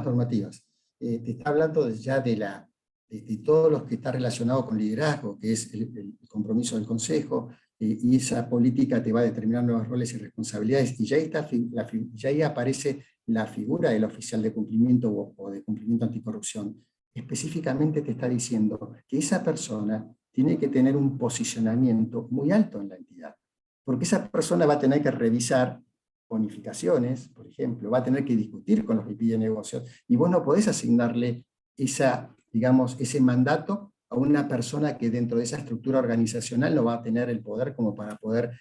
normativas, te está hablando ya de todo lo que está relacionado con liderazgo, que es el compromiso del Consejo, y esa política te va a determinar nuevos roles y responsabilidades, y ya ahí, ya ahí aparece la figura del oficial de cumplimiento o de cumplimiento anticorrupción. Específicamente te está diciendo que esa persona tiene que tener un posicionamiento muy alto en la entidad, porque esa persona va a tener que revisar bonificaciones, por ejemplo, va a tener que discutir con los VP de negocios, y vos no podés asignarle digamos, ese mandato a una persona que dentro de esa estructura organizacional no va a tener el poder como para poder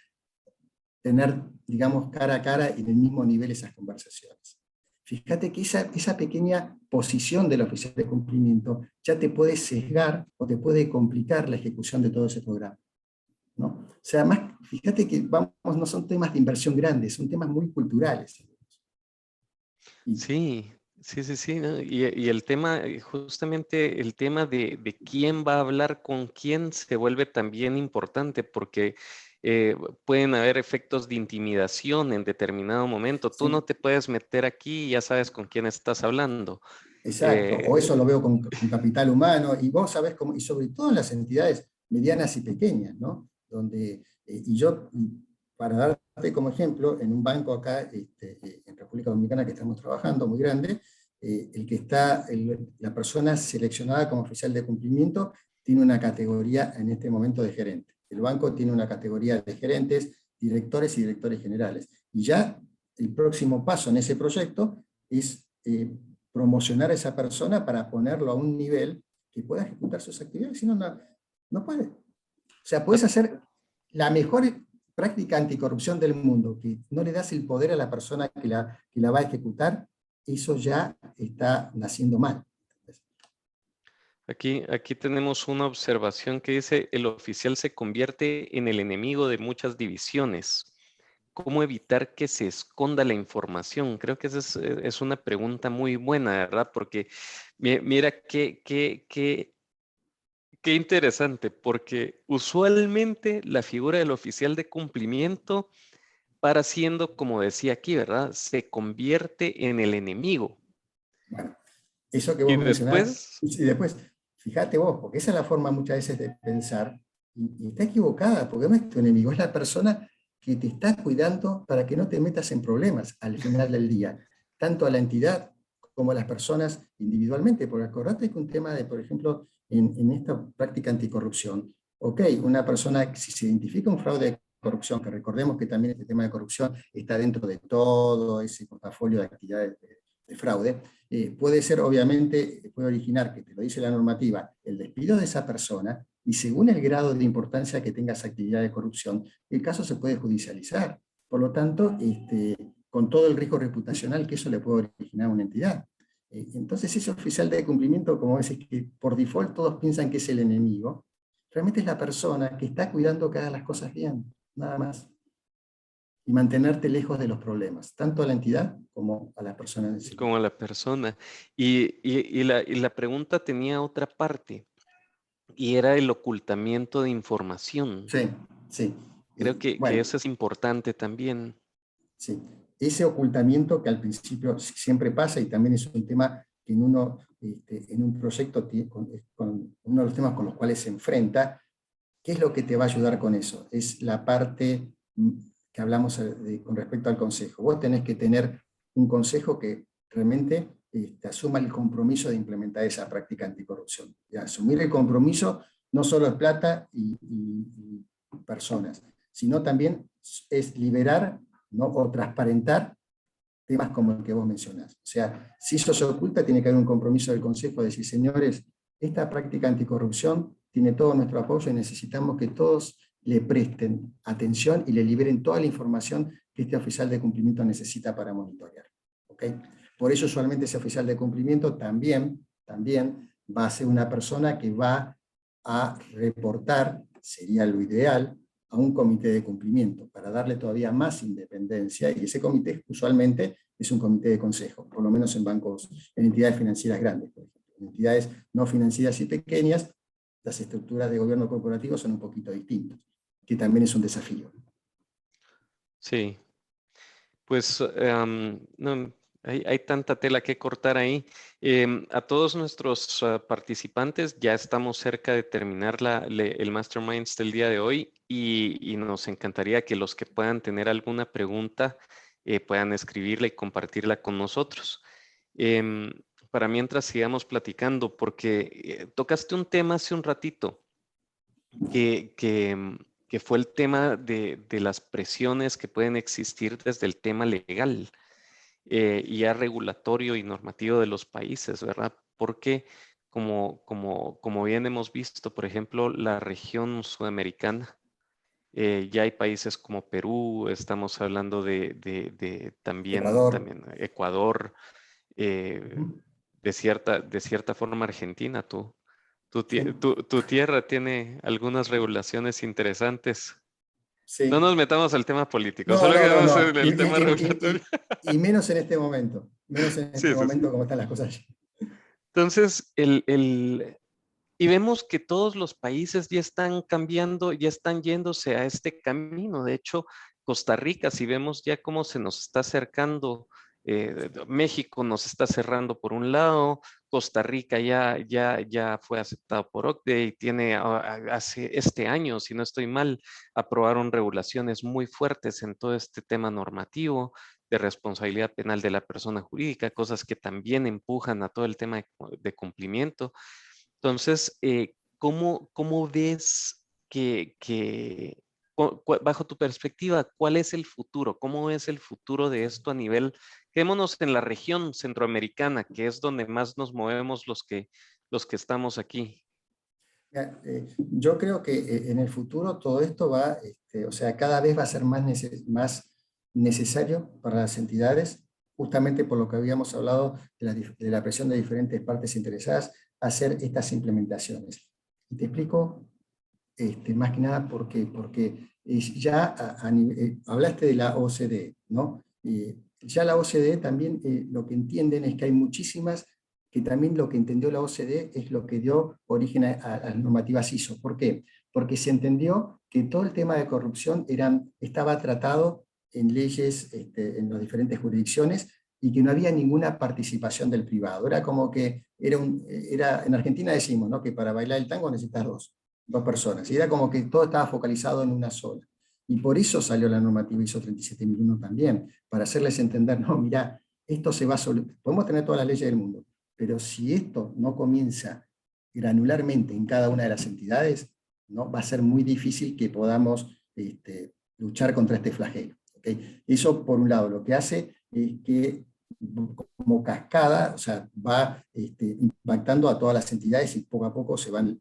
tener, digamos, cara a cara y en el mismo nivel esas conversaciones. Fíjate que esa pequeña posición del oficial de cumplimiento ya te puede sesgar o te puede complicar la ejecución de todo ese programa, ¿no? O sea, más, fíjate que vamos, no son temas de inversión grandes, son temas muy culturales. Y, sí, sí, ¿no? Y el tema, justamente el tema de quién va a hablar con quién se vuelve también importante porque pueden haber efectos de intimidación en determinado momento. Tú no sí, te puedes meter aquí y ya sabes con quién estás hablando. exacto, o Eh, eso lo veo con capital humano, y vos sabés cómo, y sobre todo en las entidades medianas y pequeñas, ¿no? Donde, para darte como ejemplo, en un banco acá, en República Dominicana que estamos trabajando, muy grande, la persona seleccionada como oficial de cumplimiento tiene una categoría en este momento de gerente. El banco tiene una categoría de gerentes, directores y directores generales. Y ya el próximo paso en ese proyecto es promocionar a esa persona para ponerlo a un nivel que pueda ejecutar sus actividades, si no, no puede. O sea, puedes hacer la mejor práctica anticorrupción del mundo, que no le das el poder a la persona que la va a ejecutar, eso ya está naciendo mal. Aquí tenemos una observación que dice, el oficial se convierte en el enemigo de muchas divisiones. ¿Cómo evitar que se esconda la información? Creo que esa es una pregunta muy buena, ¿verdad? Porque mira qué interesante, porque usualmente la figura del oficial de cumplimiento para siendo, como decía aquí, ¿verdad? Se convierte en el enemigo. Bueno, eso que Y vos mencionás, después, y después, fíjate vos, porque esa es la forma muchas veces de pensar, y está equivocada, porque no es tu enemigo, es la persona que te está cuidando para que no te metas en problemas al final del día, tanto a la entidad como a las personas individualmente, porque acordate que un tema de, por ejemplo, en esta práctica anticorrupción, ok, una persona, si se identifica un fraude de corrupción, que recordemos que también este tema de corrupción está dentro de todo ese portafolio de actividades de fraude, puede ser, obviamente, puede originar, que te lo dice la normativa, el despido de esa persona, y según el grado de importancia que tenga esa actividad de corrupción, el caso se puede judicializar. Por lo tanto, con todo el riesgo reputacional que eso le puede originar a una entidad. Entonces, ese oficial de cumplimiento, como ves, que por default todos piensan que es el enemigo, realmente es la persona que está cuidando que haga las cosas bien, nada más. Y mantenerte lejos de los problemas, tanto a la entidad como a las personas en sí. como la persona. Y la pregunta tenía otra parte, y era el ocultamiento de información. Sí, sí. Creo que Bueno, eso es importante también. sí. Ese ocultamiento que al principio siempre pasa, y también es un tema que en un proyecto, con uno de los temas con los cuales se enfrenta, ¿qué es lo que te va a ayudar con eso? Es la parte que hablamos con respecto al consejo. Vos tenés que tener un consejo que realmente asuma el compromiso de implementar esa práctica anticorrupción. Y asumir el compromiso no solo es plata y personas, sino también es liberar, ¿no? O transparentar temas como el que vos mencionás. O sea, si eso se oculta, tiene que haber un compromiso del Consejo de decir, señores, esta práctica anticorrupción tiene todo nuestro apoyo y necesitamos que todos le presten atención y le liberen toda la información que este oficial de cumplimiento necesita para monitorear. ¿Okay? Por eso usualmente ese oficial de cumplimiento también va a ser una persona que va a reportar, sería lo ideal, a un comité de cumplimiento para darle todavía más independencia, y ese comité usualmente es un comité de consejo, por lo menos en bancos, en entidades financieras grandes, por ejemplo. En entidades no financieras y pequeñas, las estructuras de gobierno corporativo son un poquito distintas, que también es un desafío. Sí, pues no, hay tanta tela que cortar ahí. A todos nuestros participantes, ya estamos cerca de terminar el Masterminds del día de hoy, y nos encantaría que los que puedan tener alguna pregunta puedan escribirla y compartirla con nosotros. Em, para mientras sigamos platicando, porque tocaste un tema hace un ratito que fue el tema de las presiones que pueden existir desde el tema legal y ya regulatorio y normativo de los países, ¿verdad? Porque como bien hemos visto, por ejemplo, la región sudamericana, ya hay países como Perú, estamos hablando de Ecuador. también Ecuador, eh, de cierta forma Argentina, Sí, tu tierra tiene algunas regulaciones interesantes. No sí. nos metamos al tema político, No, solo no, no, quedamos no. en el tema regulatorio. Y menos en este momento. Menos en Sí, este sí, sí. momento como están las cosas. Entonces, y vemos que todos los países ya están cambiando, ya están yéndose a este camino. De hecho, Costa Rica, si vemos ya cómo se nos está acercando, México nos está cerrando por un lado, Costa Rica ya fue aceptado por OCDE y tiene hace este año, si no estoy mal, aprobaron regulaciones muy fuertes en todo este tema normativo de responsabilidad penal de la persona jurídica, cosas que también empujan a todo el tema de cumplimiento. Entonces, ¿cómo ves? bajo tu perspectiva, ¿cuál es el futuro? ¿Cómo es el futuro de esto a nivel, quedémonos en la región centroamericana, que es donde más nos movemos los que estamos aquí? Yo creo que en el futuro todo esto va, o sea, cada vez va a ser más necesario para las entidades, justamente por lo que habíamos hablado de la presión de diferentes partes interesadas, hacer estas implementaciones. Y te explico más que nada por qué. Porque ya hablaste de la OCDE, ¿no? Ya la OCDE también lo que entienden es que hay muchísimas, que también lo que entendió la OCDE es lo que dio origen a las normativas ISO. ¿Por qué? Porque se entendió que todo el tema de corrupción estaba tratado en leyes, en las diferentes jurisdicciones, y que no había ninguna participación del privado. Era como que, en Argentina decimos, ¿no?, que para bailar el tango necesitas dos personas, y era como que todo estaba focalizado en una sola. Y por eso salió la normativa ISO 37001 también, para hacerles entender, no, mirá, esto se va a solucionar, podemos tener todas las leyes del mundo, pero si esto no comienza granularmente en cada una de las entidades, ¿no?, va a ser muy difícil que podamos luchar contra este flagelo. ¿Okay? Eso, por un lado, lo que hace es que, como cascada, o sea, va impactando a todas las entidades, y poco a poco van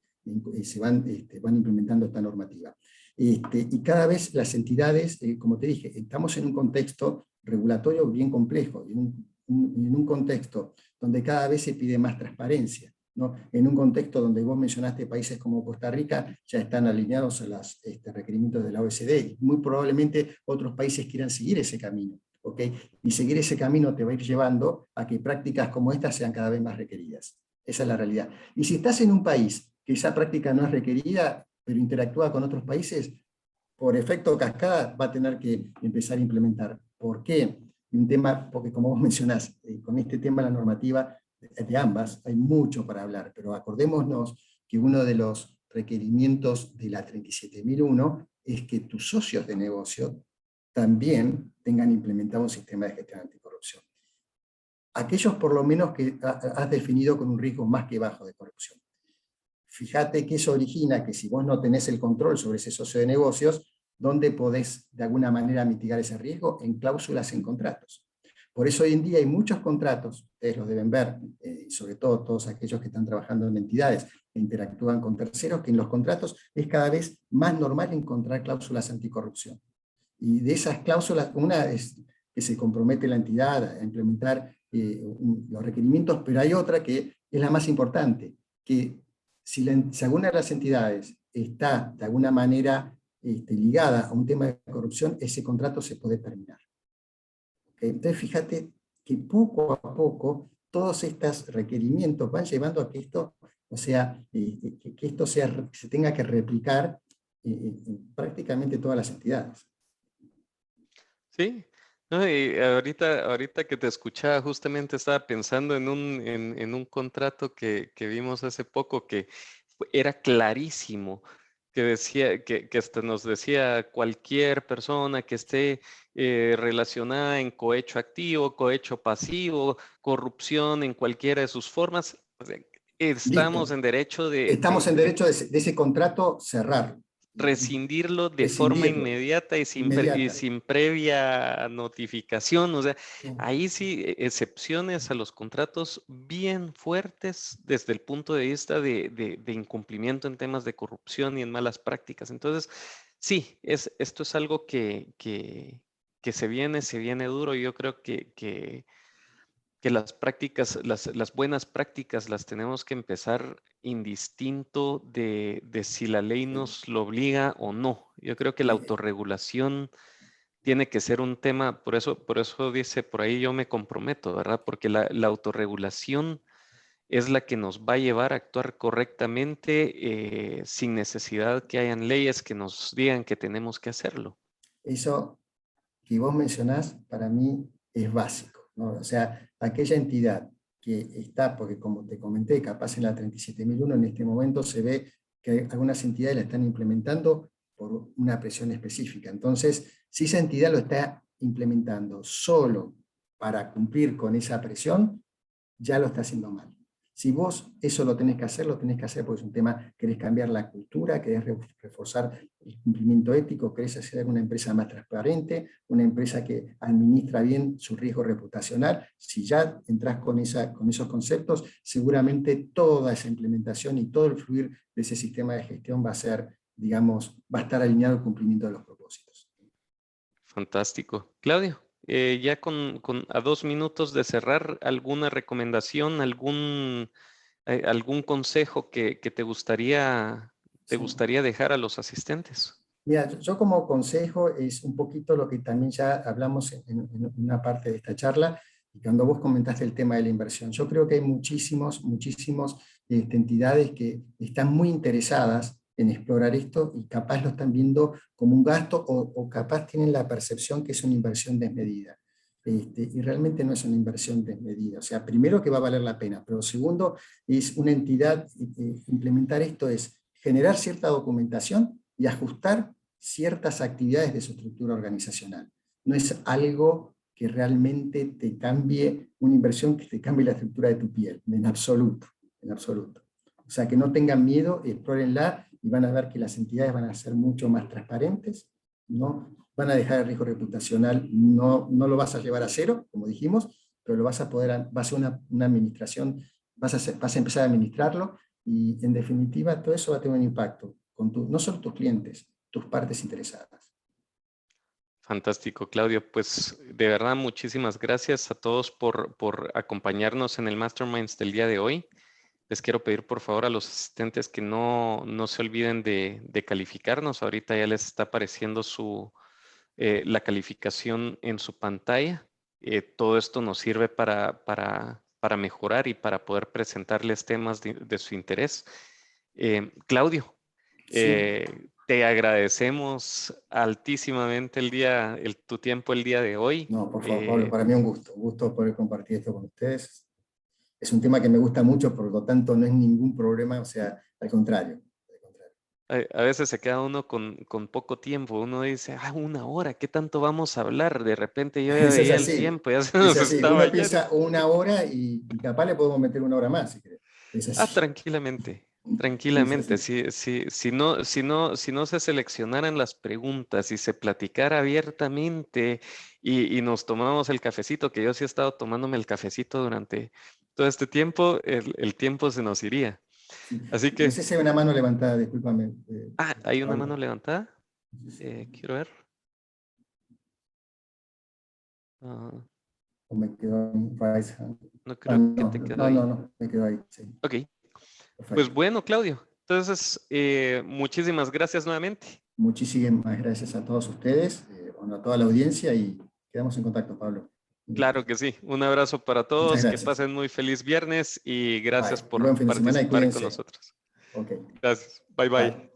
implementando esta normativa. Y cada vez las entidades, como te dije, estamos en un contexto regulatorio bien complejo, en un contexto donde cada vez se pide más transparencia, ¿no? En un contexto donde vos mencionaste países como Costa Rica ya están alineados a los requerimientos de la OECD, y muy probablemente otros países quieran seguir ese camino. ¿Okay? Y seguir ese camino te va a ir llevando a que prácticas como estas sean cada vez más requeridas. Esa es la realidad. Y si estás en un país que esa práctica no es requerida, pero interactúa con otros países, por efecto cascada va a tener que empezar a implementar. ¿Por qué? Un tema, porque como vos mencionás, con este tema la normativa de ambas hay mucho para hablar, pero acordémonos que uno de los requerimientos de la 37001 es que tus socios de negocio también tengan implementado un sistema de gestión anticorrupción. Aquellos por lo menos que has definido con un riesgo más que bajo de corrupción. Fíjate que eso origina que si vos no tenés el control sobre ese socio de negocios, ¿dónde podés de alguna manera mitigar ese riesgo? En cláusulas en contratos. Por eso hoy en día hay muchos contratos, ustedes los deben ver, sobre todo todos aquellos que están trabajando en entidades que interactúan con terceros, que en los contratos es cada vez más normal encontrar cláusulas anticorrupción. Y de esas cláusulas, una es que se compromete la entidad a implementar los requerimientos, pero hay otra que es la más importante, que si alguna de las entidades está de alguna manera ligada a un tema de corrupción, ese contrato se puede terminar. ¿Okay? Entonces fíjate que poco a poco todos estos requerimientos van llevando a que esto, o sea, que esto se tenga que replicar en prácticamente todas las entidades. Sí, no, y ahorita que te escuchaba, justamente estaba pensando en un contrato que vimos hace poco que era clarísimo, que decía, que hasta nos decía cualquier persona que esté relacionada en cohecho activo, cohecho pasivo, corrupción en cualquiera de sus formas, o sea, estamos Listo. en derecho Estamos en derecho de ese contrato cerrarlo. rescindirlo de forma Rescindirlo. inmediata y y Inmediata. sin previa notificación. O sea, Sí. ahí sí, excepciones a los contratos bien fuertes desde el punto de vista de incumplimiento en temas de corrupción y en malas prácticas. Entonces, sí, esto es algo que se viene duro. Yo creo que las prácticas, las buenas prácticas las tenemos que empezar indistinto de si la ley Sí. nos lo obliga o no. Yo creo que la Eh, autorregulación tiene que ser un tema, por eso dice por ahí yo me comprometo, ¿verdad? Porque la autorregulación es la que nos va a llevar a actuar correctamente sin necesidad que hayan leyes que nos digan que tenemos que hacerlo. Eso que vos mencionás para mí es básico, ¿no? O sea, aquella entidad que está, porque como te comenté, capaz en la 37001 en este momento se ve que algunas entidades la están implementando por una presión específica. Entonces, si esa entidad lo está implementando solo para cumplir con esa presión, ya lo está haciendo mal. Si vos eso lo tenés que hacer porque es un tema, querés cambiar la cultura, querés reforzar el cumplimiento ético, querés hacer una empresa más transparente, una empresa que administra bien su riesgo reputacional. Si ya entras con esos conceptos, seguramente toda esa implementación y todo el fluir de ese sistema de gestión va a ser, digamos, va a estar alineado al cumplimiento de los propósitos. Fantástico. Claudio, ya a 2 minutos de cerrar, ¿alguna recomendación, algún consejo que te gustaría dejar a los asistentes? Mira, yo como consejo es un poquito lo que también ya hablamos en una parte de esta charla, y cuando vos comentaste el tema de la inversión. Yo creo que hay muchísimas entidades que están muy interesadas en explorar esto y capaz lo están viendo como un gasto o capaz tienen la percepción que es una inversión desmedida. Y realmente no es una inversión desmedida. O sea, primero que va a valer la pena, pero segundo, es una entidad, implementar esto es generar cierta documentación y ajustar ciertas actividades de su estructura organizacional. No es algo que realmente te cambie, una inversión que te cambie la estructura de tu piel, en absoluto, en absoluto. O sea, que no tengan miedo, explórenla y van a ver que las entidades van a ser mucho más transparentes, ¿no? Van a dejar el riesgo reputacional, no lo vas a llevar a cero, como dijimos, pero lo vas a poder, va a ser una administración, vas a empezar a administrarlo y en definitiva todo eso va a tener un impacto con no solo tus clientes, tus partes interesadas. Fantástico, Claudio. Pues de verdad, muchísimas gracias a todos por acompañarnos en el Masterminds del día de hoy. Les quiero pedir por favor a los asistentes que no se olviden de calificarnos. Ahorita ya les está apareciendo la calificación en su pantalla. Todo esto nos sirve para mejorar y para poder presentarles temas de su interés. Claudio, Sí. te agradecemos altísimamente tu tiempo el día de hoy. No, por favor, Pablo, para mí un gusto poder compartir esto con ustedes. Es un tema que me gusta mucho, por lo tanto no es ningún problema, o sea, al contrario. A veces se queda uno con poco tiempo. Uno dice, 1 hora, ¿qué tanto vamos a hablar? De repente yo ya Eso es veía el así, tiempo, ya se es nos así. estaba Uno yendo. piensa 1 hora y capaz le podemos meter 1 hora más, si querés. Es así. Tranquilamente, Es tranquilamente. así. Si no se seleccionaran las preguntas y se platicara abiertamente y nos tomamos el cafecito, que yo sí he estado tomándome el cafecito durante todo este tiempo, el tiempo se nos iría. Sí. Así No que, sé si hay una mano levantada, discúlpame. hay una mano Pablo. levantada. No sé si- Quiero ver. Ah, o me quedó en right hand. no Ah, creo que te quedó ahí. no, me quedó ahí. Sí. Ok, pues Perfecto. bueno, Claudio. Entonces, muchísimas gracias nuevamente. Muchísimas gracias a todos ustedes, bueno, a toda la audiencia y quedamos en contacto, Pablo. Un gusto. Claro que sí. Un abrazo para Muchas todos. Que gracias. pasen muy feliz viernes y gracias Bye. por Buen fin de semana y participar con cuídense. nosotros. Ok. Gracias. Bye bye. Bye.